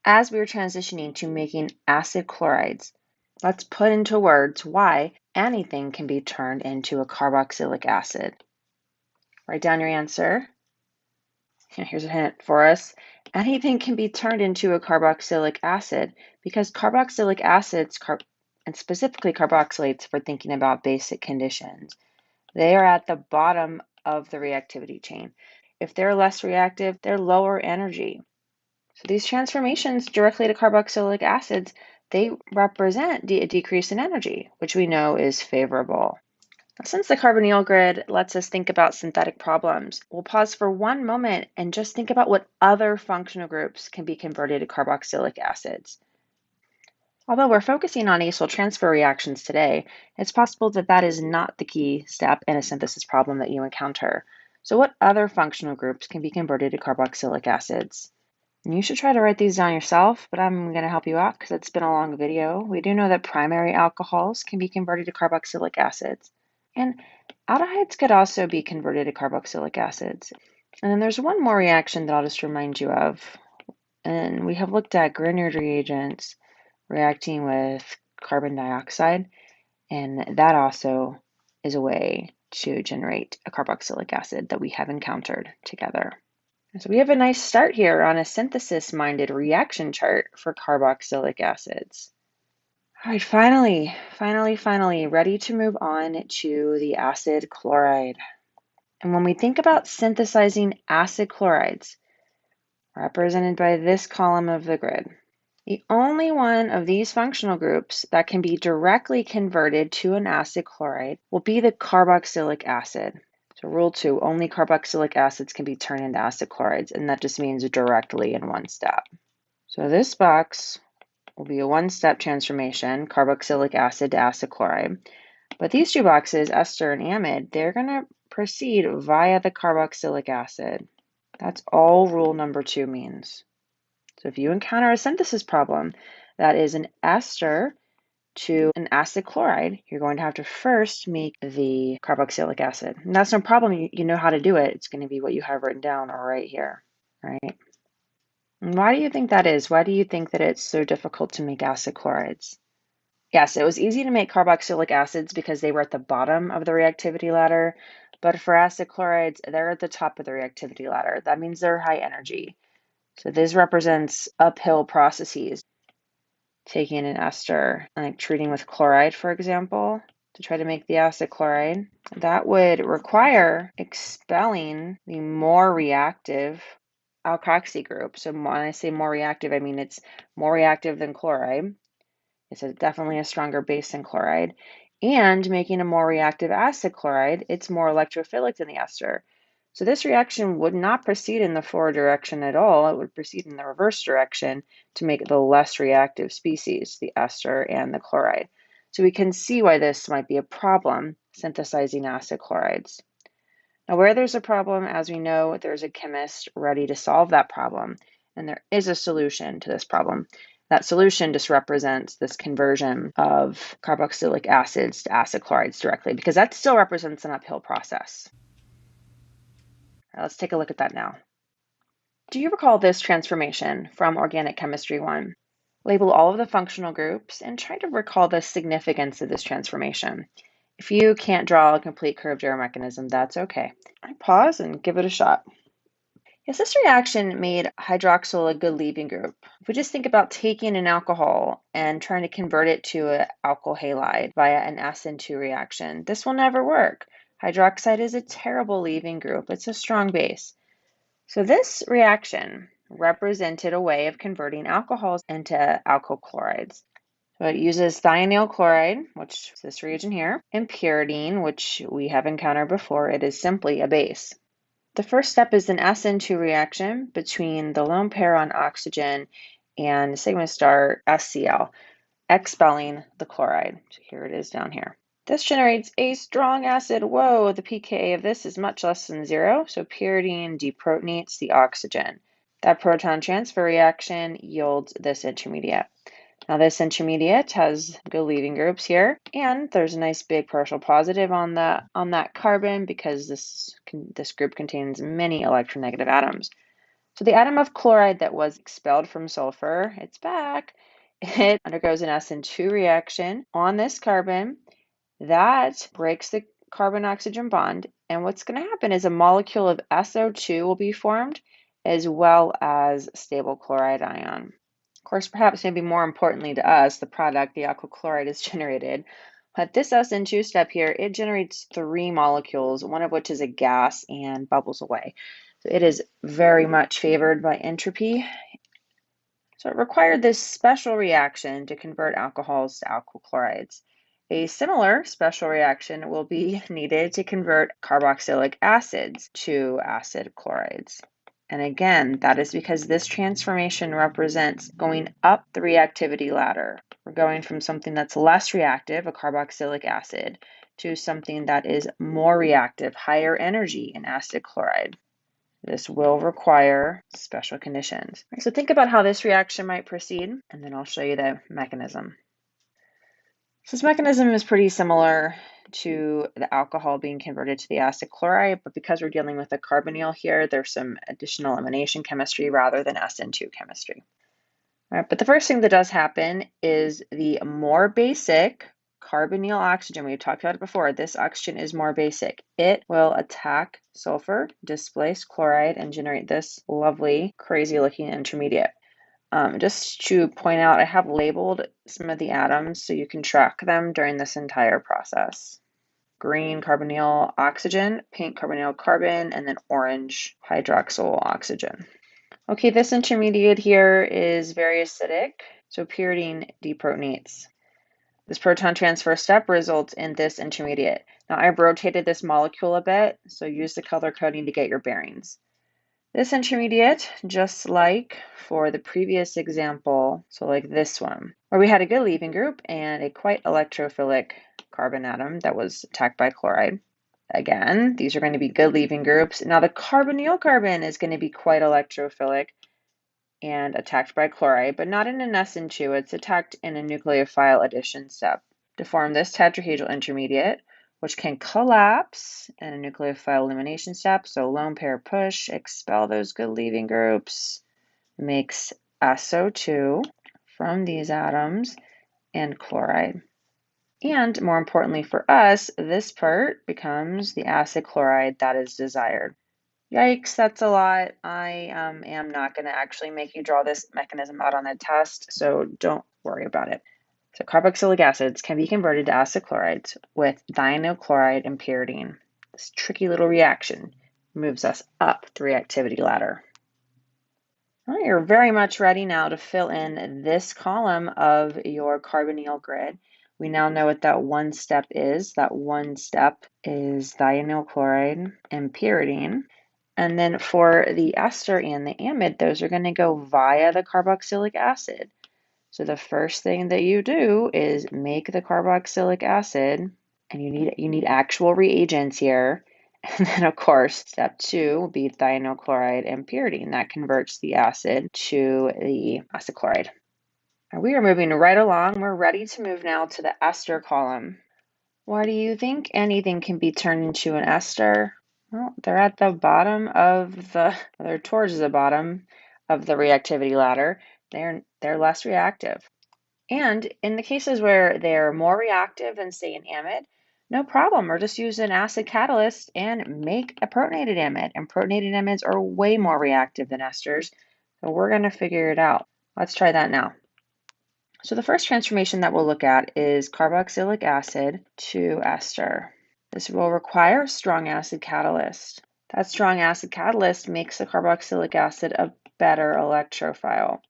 Speaker 1: As we are transitioning to making acid chlorides, let's put into words why anything can be turned into a carboxylic acid. Write down your answer. Here's a hint for us. Anything can be turned into a carboxylic acid because carboxylic acids, and specifically carboxylates for thinking about basic conditions, they are at the bottom of the reactivity chain. If they're less reactive, they're lower energy. So these transformations directly to carboxylic acids, they represent a decrease in energy, which we know is favorable. Now, since the carbonyl grid lets us think about synthetic problems, we'll pause for one moment and just think about what other functional groups can be converted to carboxylic acids. Although we're focusing on acyl transfer reactions today, it's possible that that is not the key step in a synthesis problem that you encounter. So what other functional groups can be converted to carboxylic acids? And you should try to write these down yourself, but I'm going to help you out because it's been a long video. We do know that primary alcohols can be converted to carboxylic acids, and aldehydes could also be converted to carboxylic acids. And then there's one more reaction that I'll just remind you of, and we have looked at Grignard reagents reacting with carbon dioxide, and that also is a way to generate a carboxylic acid that we have encountered together. So we have a nice start here on a synthesis-minded reaction chart for carboxylic acids. All right, finally, ready to move on to the acid chloride. And when we think about synthesizing acid chlorides, represented by this column of the grid, the only one of these functional groups that can be directly converted to an acid chloride will be the carboxylic acid. So rule 2, only carboxylic acids can be turned into acid chlorides, and that just means directly in one step. So this box will be a one-step transformation, carboxylic acid to acid chloride. But these 2 boxes, ester and amide, they're going to proceed via the carboxylic acid. That's all rule number 2 means. So if you encounter a synthesis problem that is an ester to an acid chloride, you're going to have to first make the carboxylic acid. And that's no problem. You know how to do it. It's going to be what you have written down right here, right? And why do you think that is? Why do you think that it's so difficult to make acid chlorides? Yes, it was easy to make carboxylic acids because they were at the bottom of the reactivity ladder. But for acid chlorides, they're at the top of the reactivity ladder. That means they're high energy. So this represents uphill processes. Taking an ester, like treating with chloride, for example, to try to make the acid chloride, that would require expelling the more reactive alkoxy group. So when I say more reactive, I mean it's more reactive than chloride. It's definitely a stronger base than chloride. And making a more reactive acid chloride, it's more electrophilic than the ester. So this reaction would not proceed in the forward direction at all. It would proceed in the reverse direction to make the less reactive species, the ester and the chloride. So we can see why this might be a problem, synthesizing acid chlorides. Now, where there's a problem, as we know, there's a chemist ready to solve that problem, and there is a solution to this problem. That solution just represents this conversion of carboxylic acids to acid chlorides directly, because that still represents an uphill process. All right, let's take a look at that now. Do you recall this transformation from Organic Chemistry 1? Label all of the functional groups and try to recall the significance of this transformation. If you can't draw a complete curved arrow mechanism, that's okay. Pause and give it a shot. Yes, this reaction made hydroxyl a good leaving group. If we just think about taking an alcohol and trying to convert it to an alkyl halide via an SN2 reaction, this will never work. Hydroxide is a terrible leaving group. It's a strong base. So this reaction represented a way of converting alcohols into alkyl chlorides. So it uses thionyl chloride, which is this reagent here, and pyridine, which we have encountered before. It is simply a base. The first step is an SN2 reaction between the lone pair on oxygen and sigma star Acyl, expelling the chloride. So here it is down here. This generates a strong acid. Whoa, the pKa of this is much less than 0, so pyridine deprotonates the oxygen. That proton transfer reaction yields this intermediate. Now this intermediate has good leaving groups here, and there's a nice big partial positive on that carbon because this group contains many electronegative atoms. So the atom of chloride that was expelled from sulfur, it's back. It undergoes an SN2 reaction on this carbon. That breaks the carbon-oxygen bond, and what's going to happen is a molecule of SO2 will be formed, as well as stable chloride ion. Of course, perhaps maybe more importantly to us, the product, the alkyl chloride, is generated. But this SN2 step here, it generates 3 molecules, one of which is a gas and bubbles away. So it is very much favored by entropy. So it required this special reaction to convert alcohols to alkyl chlorides. A similar special reaction will be needed to convert carboxylic acids to acid chlorides. And again, that is because this transformation represents going up the reactivity ladder. We're going from something that's less reactive, a carboxylic acid, to something that is more reactive, higher energy, an acid chloride. This will require special conditions. So think about how this reaction might proceed, and then I'll show you the mechanism. So this mechanism is pretty similar to the alcohol being converted to the acid chloride, but because we're dealing with a carbonyl here, there's some additional elimination chemistry rather than SN2 chemistry. All right, but the first thing that does happen is the more basic carbonyl oxygen, we've talked about it before, this oxygen is more basic. It will attack sulfur, displace chloride, and generate this lovely, crazy looking intermediate. Just to point out, I have labeled some of the atoms so you can track them during this entire process. Green carbonyl oxygen, pink carbonyl carbon, and then orange hydroxyl oxygen. Okay, this intermediate here is very acidic, so pyridine deprotonates. This proton transfer step results in this intermediate. Now I've rotated this molecule a bit, so use the color coding to get your bearings. This intermediate, just like for the previous example, so like this one, where we had a good leaving group and a quite electrophilic carbon atom that was attacked by chloride. Again, these are going to be good leaving groups. Now the carbonyl carbon is going to be quite electrophilic and attacked by chloride, but not in an SN2. It's attacked in a nucleophile addition step to form this tetrahedral intermediate, which can collapse in a nucleophile elimination step. So lone pair push, expel those good leaving groups, makes SO2 from these atoms and chloride. And more importantly for us, this part becomes the acid chloride that is desired. Yikes, that's a lot. I am not going to actually make you draw this mechanism out on a test, so don't worry about it. So carboxylic acids can be converted to acid chlorides with thionyl chloride and pyridine. This tricky little reaction moves us up the reactivity ladder. All right, you're very much ready now to fill in this column of your carbonyl grid. We now know what that one step is. That one step is thionyl chloride and pyridine. And then for the ester and the amide, those are going to go via the carboxylic acid. So the first thing that you do is make the carboxylic acid, and you need actual reagents here. And then of course, step 2 will be thionyl chloride and pyridine. That converts the acid to the acid chloride. And we are moving right along. We're ready to move now to the ester column. Why do you think anything can be turned into an ester? Well, they're at the bottom of they're towards the bottom of the reactivity ladder. They're less reactive. And in the cases where they're more reactive than, say, an amide, no problem. Or just use an acid catalyst and make a protonated amide. And protonated amides are way more reactive than esters. So we're going to figure it out. Let's try that now. So the first transformation that we'll look at is carboxylic acid to ester. This will require a strong acid catalyst. That strong acid catalyst makes the carboxylic acid a better electrophile.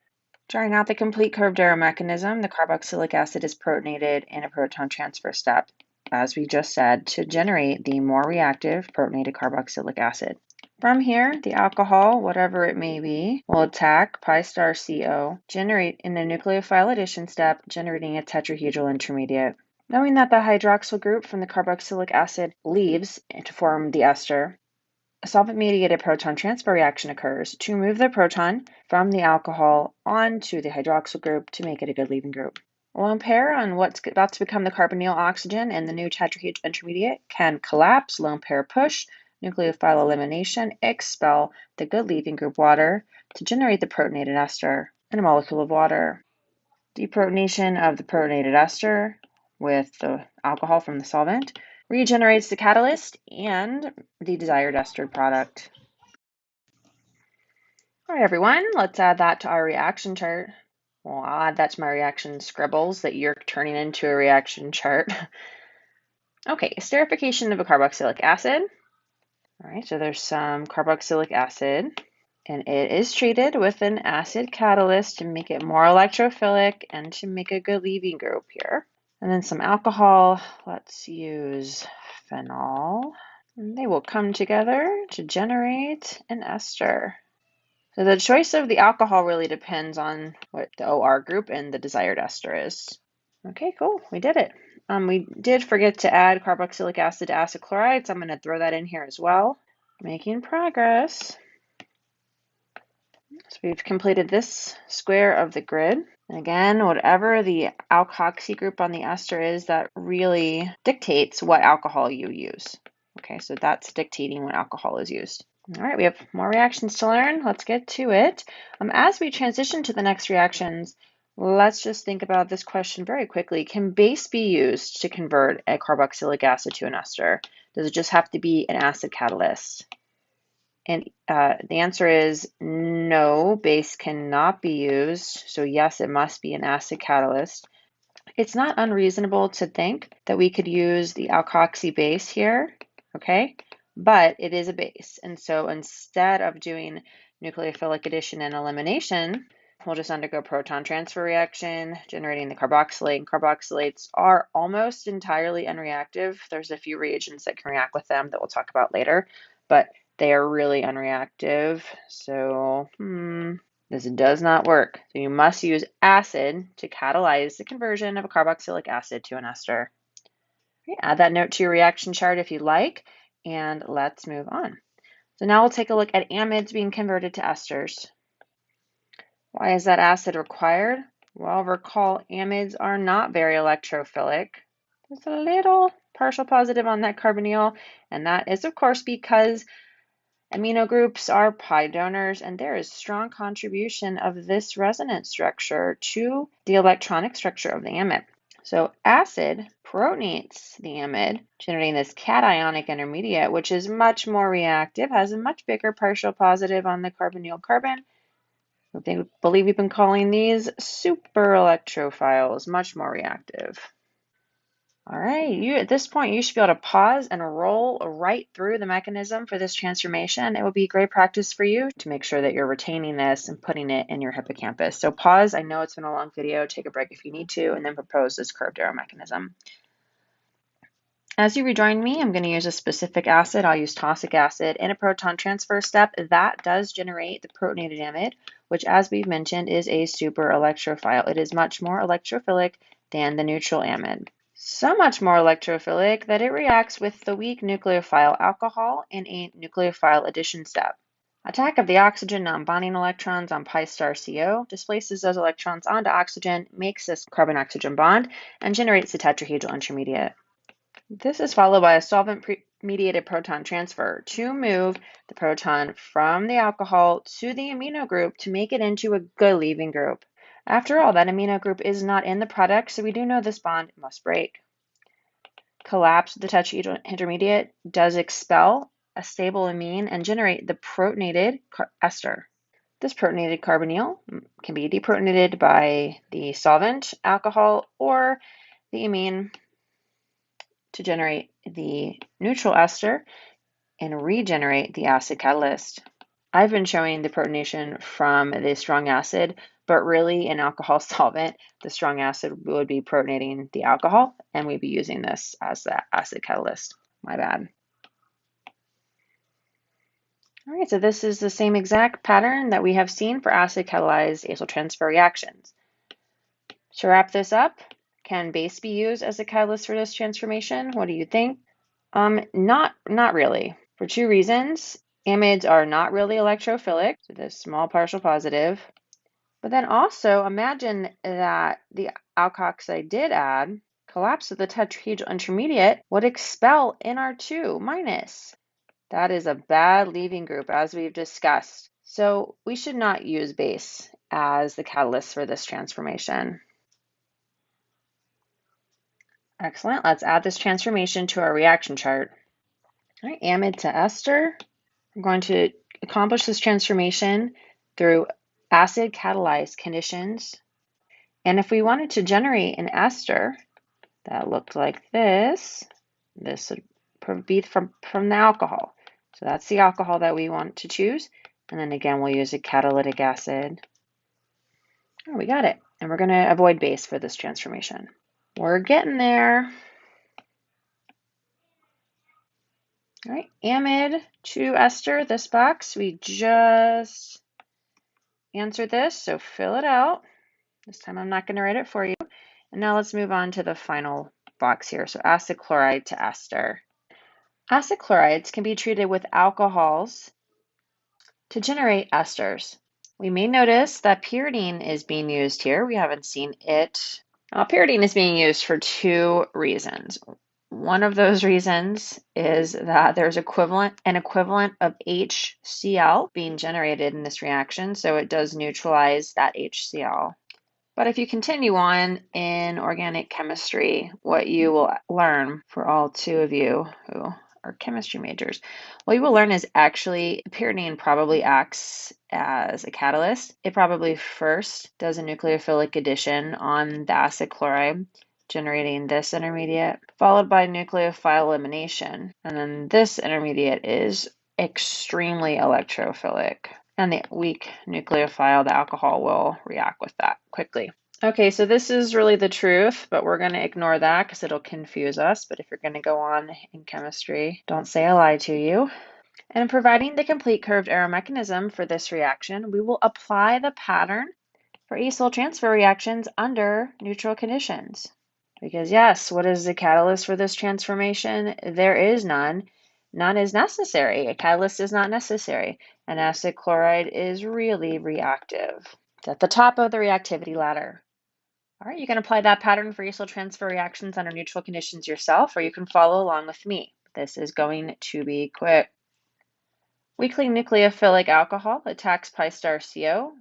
Speaker 1: Drawing out the complete curved arrow mechanism, the carboxylic acid is protonated in a proton transfer step, as we just said, to generate the more reactive protonated carboxylic acid. From here, the alcohol, whatever it may be, will attack pi star CO, generate in a nucleophile addition step, generating a tetrahedral intermediate. Knowing that the hydroxyl group from the carboxylic acid leaves to form the ester, a solvent-mediated proton transfer reaction occurs to move the proton from the alcohol onto the hydroxyl group to make it a good leaving group. A lone pair on what's about to become the carbonyl oxygen and the new tetrahedral intermediate can collapse, lone pair push, nucleophile elimination, expel the good leaving group water to generate the protonated ester in a molecule of water. Deprotonation of the protonated ester with the alcohol from the solvent regenerates the catalyst and the desired ester product. All right, everyone, let's add that to our reaction chart. Well, I'll add that to my reaction scribbles that you're turning into a reaction chart. Okay, esterification of a carboxylic acid. All right, so there's some carboxylic acid, and it is treated with an acid catalyst to make it more electrophilic and to make a good leaving group here. And then some alcohol. Let's use phenol. And they will come together to generate an ester. So the choice of the alcohol really depends on what the OR group and the desired ester is. Okay, cool, we did it. We did forget to add carboxylic acid to acid chloride, so I'm going to throw that in here as well. Making progress. So we've completed this square of the grid. Again, whatever the alkoxy group on the ester is, that really dictates what alcohol you use. Okay, so that's dictating what alcohol is used. All right, we have more reactions to learn. Let's get to it. As we transition to the next reactions, let's just think about this question very quickly. Can base be used to convert a carboxylic acid to an ester? Does it just have to be an acid catalyst? And the answer is no, base cannot be used. So yes, it must be an acid catalyst. It's not unreasonable to think that we could use the alkoxy base here, okay? But it is a base. And so instead of doing nucleophilic addition and elimination, we'll just undergo proton transfer reaction, generating the carboxylate. And carboxylates are almost entirely unreactive. There's a few reagents that can react with them that we'll talk about later, but they are really unreactive. So this does not work. So you must use acid to catalyze the conversion of a carboxylic acid to an ester. Okay, add that note to your reaction chart if you like. And let's move on. So now we'll take a look at amides being converted to esters. Why is that acid required? Well, recall amides are not very electrophilic. There's a little partial positive on that carbonyl, and that is, of course, because amino groups are pi donors, and there is strong contribution of this resonance structure to the electronic structure of the amide. So acid protonates the amide, generating this cationic intermediate, which is much more reactive, has a much bigger partial positive on the carbonyl carbon. I believe we've been calling these super electrophiles, much more reactive. All right, at this point, you should be able to pause and roll right through the mechanism for this transformation. It will be great practice for you to make sure that you're retaining this and putting it in your hippocampus. So pause, I know it's been a long video, take a break if you need to, and then propose this curved arrow mechanism. As you rejoin me, I'm going to use a specific acid. I'll use tosic acid in a proton transfer step. That does generate the protonated amide, which, as we've mentioned, is a super electrophile. It is much more electrophilic than the neutral amide. So much more electrophilic that it reacts with the weak nucleophile alcohol in a nucleophile addition step. Attack of the oxygen non-bonding electrons on pi star CO displaces those electrons onto oxygen, makes this carbon-oxygen bond, and generates the tetrahedral intermediate. This is followed by a solvent-mediated proton transfer to move the proton from the alcohol to the amino group to make it into a good leaving group. After all, that amino group is not in the product, so we do know this bond must break. Collapse of the tetrahedral intermediate does expel a stable amine and generate the protonated ester. This protonated carbonyl can be deprotonated by the solvent, alcohol, or the amine to generate the neutral ester and regenerate the acid catalyst. I've been showing the protonation from the strong acid, but really in alcohol solvent, the strong acid would be protonating the alcohol, and we'd be using this as the acid catalyst. My bad. All right, so this is the same exact pattern that we have seen for acid-catalyzed acyl transfer reactions. To wrap this up, can base be used as a catalyst for this transformation? What do you think? Not really. For two reasons. Amides are not really electrophilic, so this small partial positive. But then also imagine that the alkoxide did add, collapse of the tetrahedral intermediate would expel NR2 minus. That is a bad leaving group, as we've discussed. So we should not use base as the catalyst for this transformation. Excellent. Let's add this transformation to our reaction chart. All right, amide to ester. I'm going to accomplish this transformation through acid catalyzed conditions. And if we wanted to generate an ester that looked like this would be from the alcohol. So that's the alcohol that we want to choose. And then again, we'll use a catalytic acid. Oh, we got it. And we're going to avoid base for this transformation. We're getting there. All right, amide to ester, this box, we just answered this, so fill it out. This time I'm not going to write it for you. And now let's move on to the final box here. So acid chloride to ester. Acid chlorides can be treated with alcohols to generate esters. We may notice that pyridine is being used here. We haven't seen it. Pyridine is being used for two reasons. One of those reasons is that there's an equivalent of HCl being generated in this reaction, so it does neutralize that HCl. But if you continue on in organic chemistry, what you will learn, for all two of you who are chemistry majors, what you will learn is actually pyridine probably acts as a catalyst. It probably first does a nucleophilic addition on the acid chloride, generating this intermediate, followed by nucleophile elimination. And then this intermediate is extremely electrophilic. And the weak nucleophile, the alcohol, will react with that quickly. Okay, so this is really the truth, but we're going to ignore that because it'll confuse us. But if you're going to go on in chemistry, don't say I lied to you. And in providing the complete curved arrow mechanism for this reaction, we will apply the pattern for acyl transfer reactions under neutral conditions. Because yes, what is the catalyst for this transformation? There is none. None is necessary. A catalyst is not necessary. And acid chloride is really reactive. It's at the top of the reactivity ladder. All right, you can apply that pattern for acyl transfer reactions under neutral conditions yourself, or you can follow along with me. This is going to be quick. Weakly nucleophilic alcohol attacks pi star CO,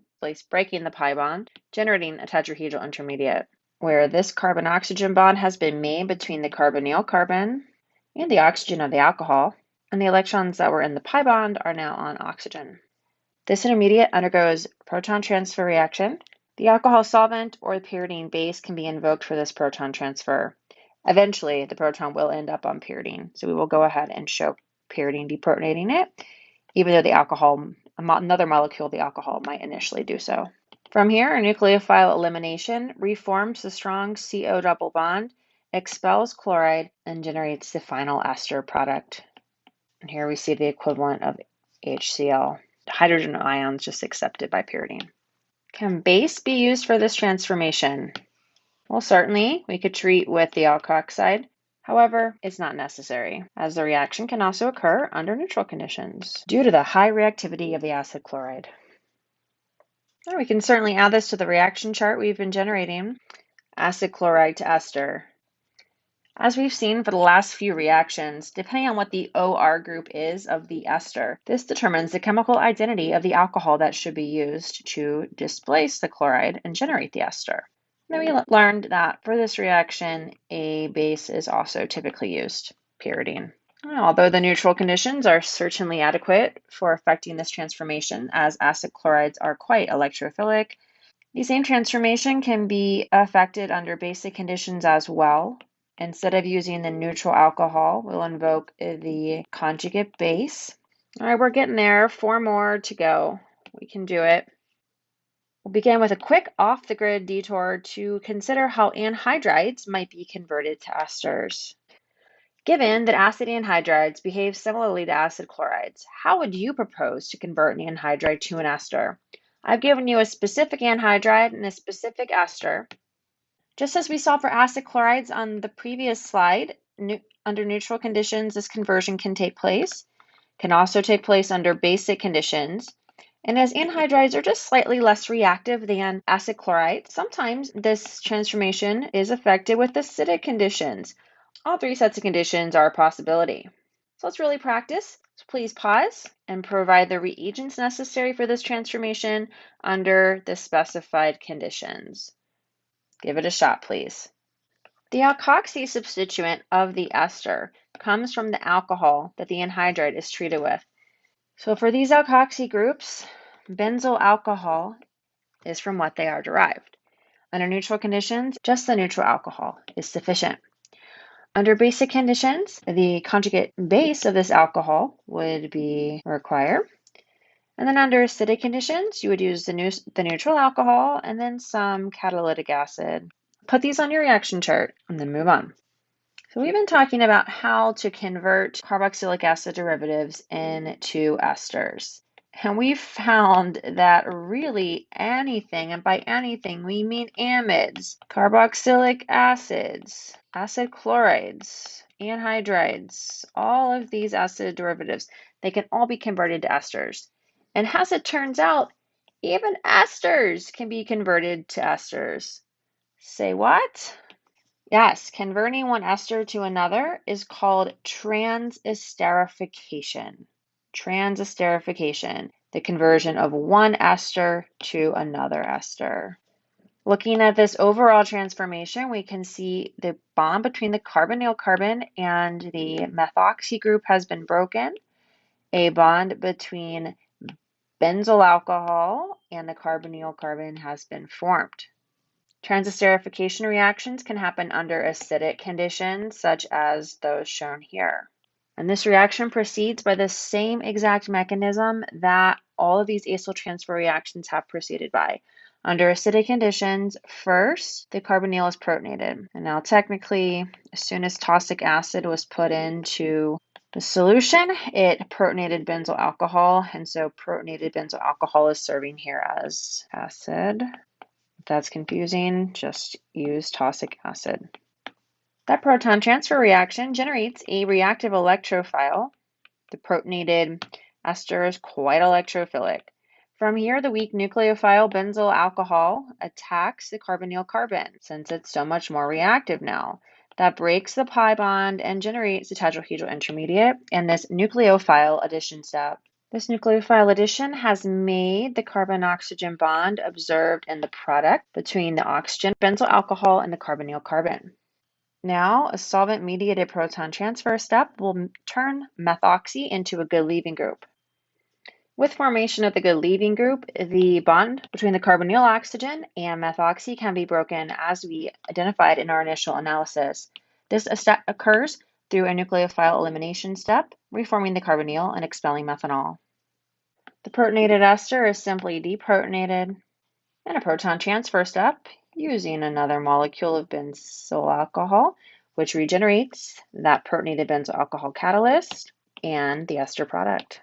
Speaker 1: breaking the pi bond, generating a tetrahedral intermediate, where this carbon-oxygen bond has been made between the carbonyl carbon and the oxygen of the alcohol, and the electrons that were in the pi bond are now on oxygen. This intermediate undergoes proton transfer reaction. The alcohol solvent or the pyridine base can be invoked for this proton transfer. Eventually, the proton will end up on pyridine, so we will go ahead and show pyridine deprotonating it, even though the alcohol, another molecule of the alcohol might initially do so. From here, a nucleophile elimination reforms the strong CO double bond, expels chloride, and generates the final ester product. And here we see the equivalent of HCl. Hydrogen ions just accepted by pyridine. Can base be used for this transformation? Well, certainly, we could treat with the alkoxide. However, it's not necessary, as the reaction can also occur under neutral conditions due to the high reactivity of the acid chloride. Now, we can certainly add this to the reaction chart we've been generating. Acid chloride to ester. As we've seen for the last few reactions, depending on what the OR group is of the ester, this determines the chemical identity of the alcohol that should be used to displace the chloride and generate the ester. Then we learned that for this reaction, a base is also typically used, pyridine. Although the neutral conditions are certainly adequate for affecting this transformation, as acid chlorides are quite electrophilic, the same transformation can be affected under basic conditions as well. Instead of using the neutral alcohol, we'll invoke the conjugate base. All right, we're getting there. 4 more to go. We can do it. We'll begin with a quick off-the-grid detour to consider how anhydrides might be converted to esters. Given that acid anhydrides behave similarly to acid chlorides, how would you propose to convert an anhydride to an ester? I've given you a specific anhydride and a specific ester. Just as we saw for acid chlorides on the previous slide, under neutral conditions, this conversion can take place. Can also take place under basic conditions. And as anhydrides are just slightly less reactive than acid chlorides, sometimes this transformation is affected with acidic conditions. All 3 sets of conditions are a possibility. So let's really practice. So please pause and provide the reagents necessary for this transformation under the specified conditions. Give it a shot, please. The alkoxy substituent of the ester comes from the alcohol that the anhydride is treated with. So for these alkoxy groups, benzyl alcohol is from what they are derived. Under neutral conditions, just the neutral alcohol is sufficient. Under basic conditions, the conjugate base of this alcohol would be required. And then under acidic conditions, you would use the neutral alcohol and then some catalytic acid. Put these on your reaction chart and then move on. So we've been talking about how to convert carboxylic acid derivatives into esters. And we found that really anything, and by anything we mean amides, carboxylic acids, acid chlorides, anhydrides, all of these acid derivatives, they can all be converted to esters. And as it turns out, even esters can be converted to esters. Say what? Yes, converting one ester to another is called transesterification. Transesterification, the conversion of one ester to another ester. Looking at this overall transformation, we can see the bond between the carbonyl carbon and the methoxy group has been broken. A bond between benzyl alcohol and the carbonyl carbon has been formed. Transesterification reactions can happen under acidic conditions, such as those shown here. And this reaction proceeds by the same exact mechanism that all of these acyl transfer reactions have proceeded by. Under acidic conditions, first, the carbonyl is protonated. And now technically, as soon as tosic acid was put into the solution, it protonated benzyl alcohol. And so protonated benzyl alcohol is serving here as acid. If that's confusing, just use tosic acid. That proton transfer reaction generates a reactive electrophile. The protonated ester is quite electrophilic. From here, the weak nucleophile benzyl alcohol attacks the carbonyl carbon since it's so much more reactive now. That breaks the pi bond and generates the tetrahedral intermediate and this nucleophile addition step. This nucleophile addition has made the carbon-oxygen bond observed in the product between the oxygen benzyl alcohol and the carbonyl carbon. Now, a solvent-mediated proton transfer step will turn methoxy into a good leaving group. With formation of the good leaving group, the bond between the carbonyl oxygen and methoxy can be broken as we identified in our initial analysis. This step occurs through a nucleophile elimination step, reforming the carbonyl and expelling methanol. The protonated ester is simply deprotonated in a proton transfer step using another molecule of benzyl alcohol, which regenerates that protonated benzyl alcohol catalyst and the ester product.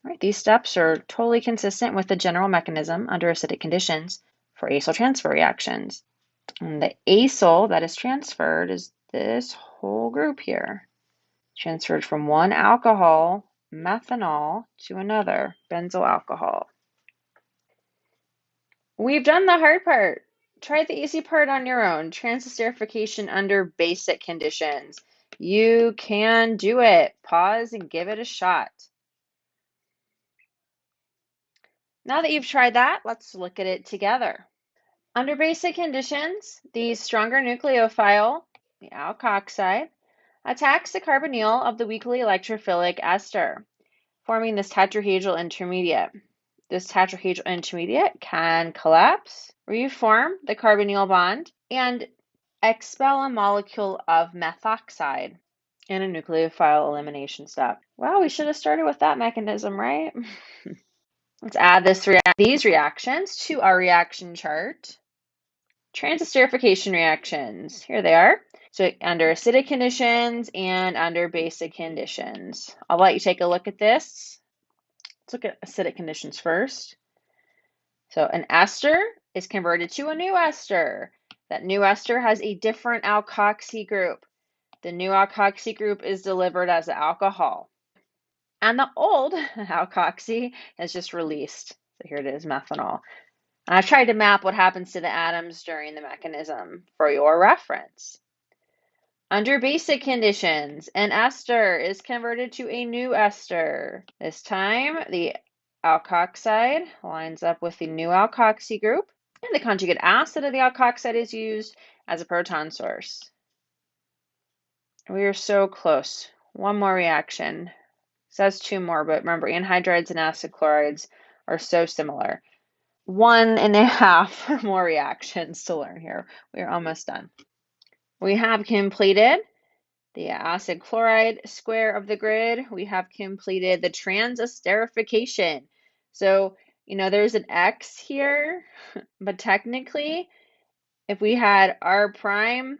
Speaker 1: All right, these steps are totally consistent with the general mechanism under acidic conditions for acyl transfer reactions. And the acyl that is transferred is this whole group here, transferred from one alcohol, methanol, to another, benzyl alcohol. We've done the hard part. Try the easy part on your own. Transesterification under basic conditions. You can do it. Pause and give it a shot. Now that you've tried that, let's look at it together. Under basic conditions, the stronger nucleophile, the alkoxide, attacks the carbonyl of the weakly electrophilic ester, forming this tetrahedral intermediate. This tetrahedral intermediate can collapse, reform the carbonyl bond, and expel a molecule of methoxide in a nucleophile elimination step. Well, we should have started with that mechanism, right? Let's add these reactions to our reaction chart. Transesterification reactions. Here they are. So under acidic conditions and under basic conditions. I'll let you take a look at this. Let's look at acidic conditions first. So an ester is converted to a new ester. That new ester has a different alkoxy group. The new alkoxy group is delivered as alcohol. And the old alkoxy is just released. So here it is, methanol. And I've tried to map what happens to the atoms during the mechanism for your reference. Under basic conditions, an ester is converted to a new ester. This time, the alkoxide lines up with the new alkoxy group, and the conjugate acid of the alkoxide is used as a proton source. We are so close. One more reaction. It says two more, but remember, anhydrides and acid chlorides are so similar. 1.5 more reactions to learn here. We are almost done. We have completed the acid chloride square of the grid. We have completed the transesterification. So, there's an X here, but technically, if we had R prime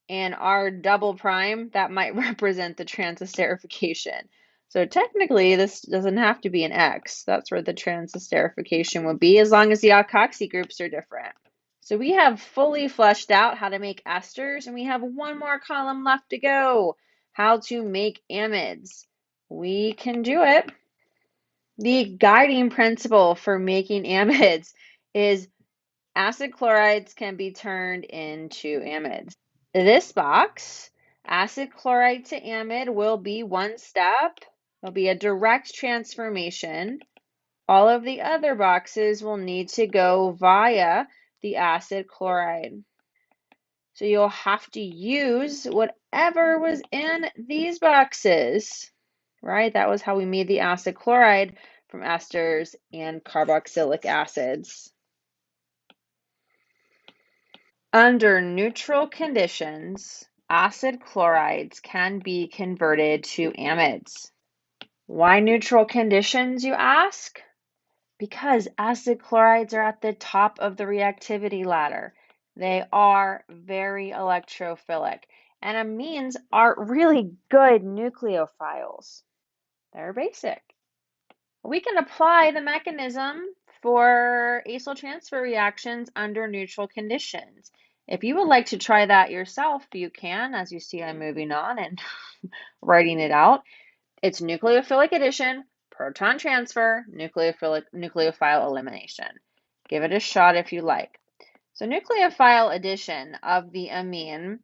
Speaker 1: and R double prime, that might represent the transesterification. So technically, this doesn't have to be an X. That's where the transesterification would be, as long as the alkoxy groups are different. So we have fully fleshed out how to make esters, and we have one more column left to go, how to make amides. We can do it. The guiding principle for making amides is acid chlorides can be turned into amides. This box, acid chloride to amide, will be one step. It'll be a direct transformation. All of the other boxes will need to go via the acid chloride. So you'll have to use whatever was in these boxes, right? That was how we made the acid chloride from esters and carboxylic acids. Under neutral conditions, acid chlorides can be converted to amides. Why neutral conditions, you ask? Because acid chlorides are at the top of the reactivity ladder. They are very electrophilic, and amines are really good nucleophiles. They're basic. We can apply the mechanism for acyl transfer reactions under neutral conditions. If you would like to try that yourself, you can. As you see, I'm moving on and writing it out. It's nucleophilic addition, proton transfer, nucleophile elimination. Give it a shot if you like. So nucleophile addition of the amine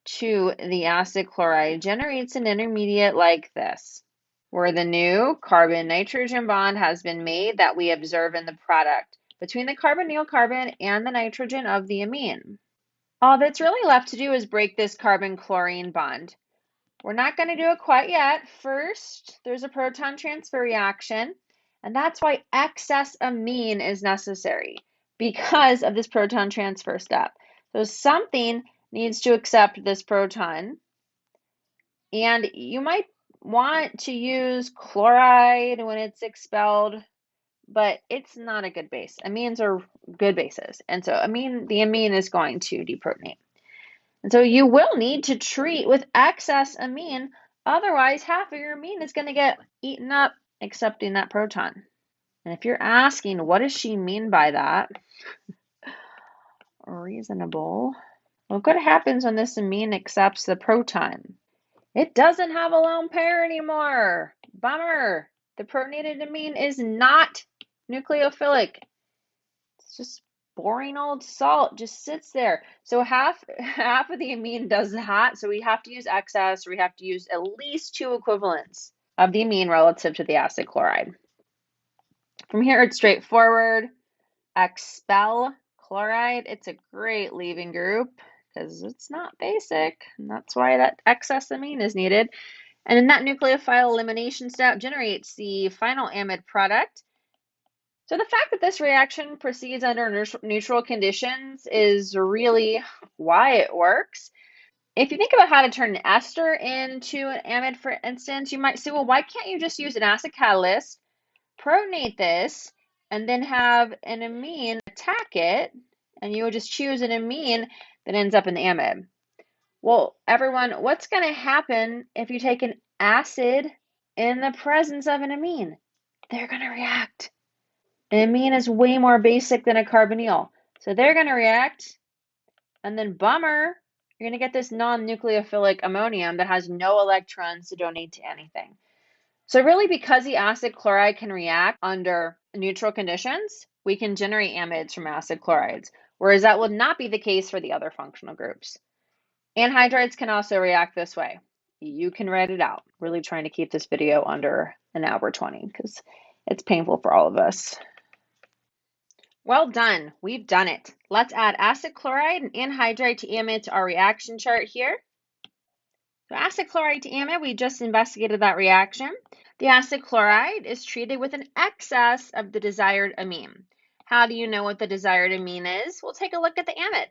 Speaker 1: to the acid chloride generates an intermediate like this, where the new carbon-nitrogen bond has been made that we observe in the product between the carbonyl carbon and the nitrogen of the amine. All that's really left to do is break this carbon-chlorine bond. We're not going to do it quite yet. First, there's a proton transfer reaction, and that's why excess amine is necessary, because of this proton transfer step. So something needs to accept this proton, and you might want to use chloride when it's expelled, but it's not a good base. Amines are good bases, and so the amine is going to deprotonate. And so you will need to treat with excess amine, otherwise half of your amine is going to get eaten up accepting that proton. And if you're asking, what does she mean by that? Reasonable. Look what happens when this amine accepts the proton. It doesn't have a lone pair anymore. Bummer. The protonated amine is not nucleophilic. It's just boring old salt, just sits there. So half of the amine does that, so we have to use excess, or we have to use at least 2 equivalents of the amine relative to the acid chloride. From here, it's straightforward. Expel chloride. It's a great leaving group because it's not basic, and that's why that excess amine is needed. And then that nucleophile elimination step generates the final amide product. So the fact that this reaction proceeds under neutral conditions is really why it works. If you think about how to turn an ester into an amide, for instance, you might say, well, why can't you just use an acid catalyst, protonate this, and then have an amine attack it, and you would just choose an amine that ends up in the amide. Well, everyone, what's going to happen if you take an acid in the presence of an amine? They're going to react. An amine is way more basic than a carbonyl. So they're going to react, and then bummer, you're going to get this non-nucleophilic ammonium that has no electrons to donate to anything. So really, because the acid chloride can react under neutral conditions, we can generate amides from acid chlorides, whereas that would not be the case for the other functional groups. Anhydrides can also react this way. You can write it out. Really trying to keep this video under an hour 20 because it's painful for all of us. Well done, we've done it. Let's add acid chloride and anhydride to amide to our reaction chart here. So acid chloride to amide, we just investigated that reaction. The acid chloride is treated with an excess of the desired amine. How do you know what the desired amine is? We'll take a look at the amide.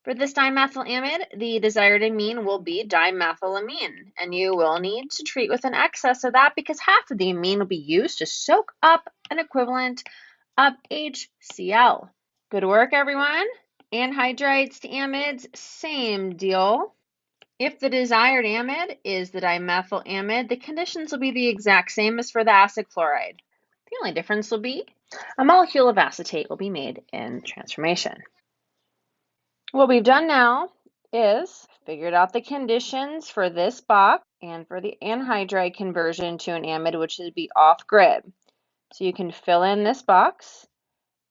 Speaker 1: For this dimethylamide, the desired amine will be dimethylamine, and you will need to treat with an excess of that because half of the amine will be used to soak up an equivalent of HCl. Good work, everyone. Anhydrides to amides, same deal. If the desired amide is the dimethylamide, the conditions will be the exact same as for the acid chloride. The only difference will be a molecule of acetate will be made in transformation. What we've done now is figured out the conditions for this box and for the anhydride conversion to an amide, which would be off-grid. So you can fill in this box,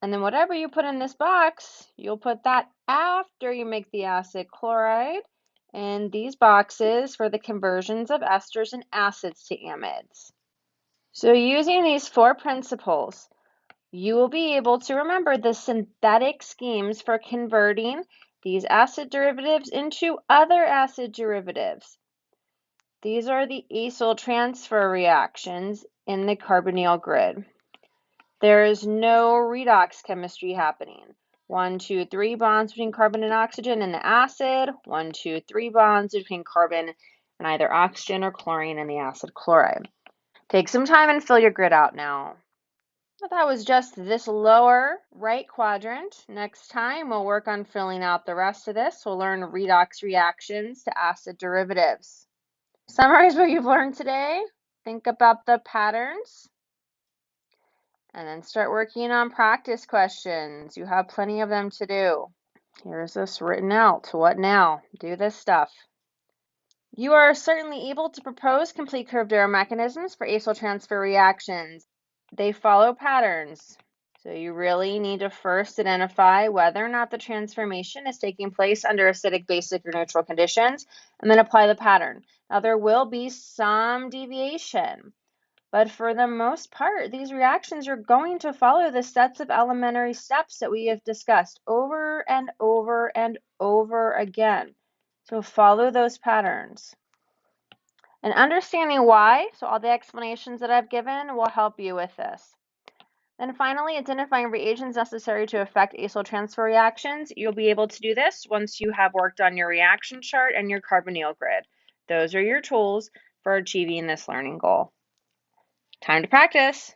Speaker 1: and then whatever you put in this box, you'll put that after you make the acid chloride, and these boxes for the conversions of esters and acids to amides. So using these 4 principles, you will be able to remember the synthetic schemes for converting these acid derivatives into other acid derivatives. These are the acyl transfer reactions in the carbonyl grid. There is no redox chemistry happening. 1, 2, 3 bonds between carbon and oxygen in the acid. 1, 2, 3 bonds between carbon and either oxygen or chlorine in the acid chloride. Take some time and fill your grid out now. That was just this lower right quadrant. Next time, we'll work on filling out the rest of this. We'll learn redox reactions to acid derivatives. Summarize what you've learned today. Think about the patterns. And then start working on practice questions. You have plenty of them to do. Here's this written out. What now? Do this stuff. You are certainly able to propose complete curved arrow mechanisms for acyl transfer reactions. They follow patterns. So you really need to first identify whether or not the transformation is taking place under acidic, basic, or neutral conditions, and then apply the pattern. Now there will be some deviation, but for the most part, these reactions are going to follow the sets of elementary steps that we have discussed over and over and over again. So follow those patterns. And understanding why, so all the explanations that I've given will help you with this. Then finally, identifying reagents necessary to affect acyl transfer reactions. You'll be able to do this once you have worked on your reaction chart and your carbonyl grid. Those are your tools for achieving this learning goal. Time to practice.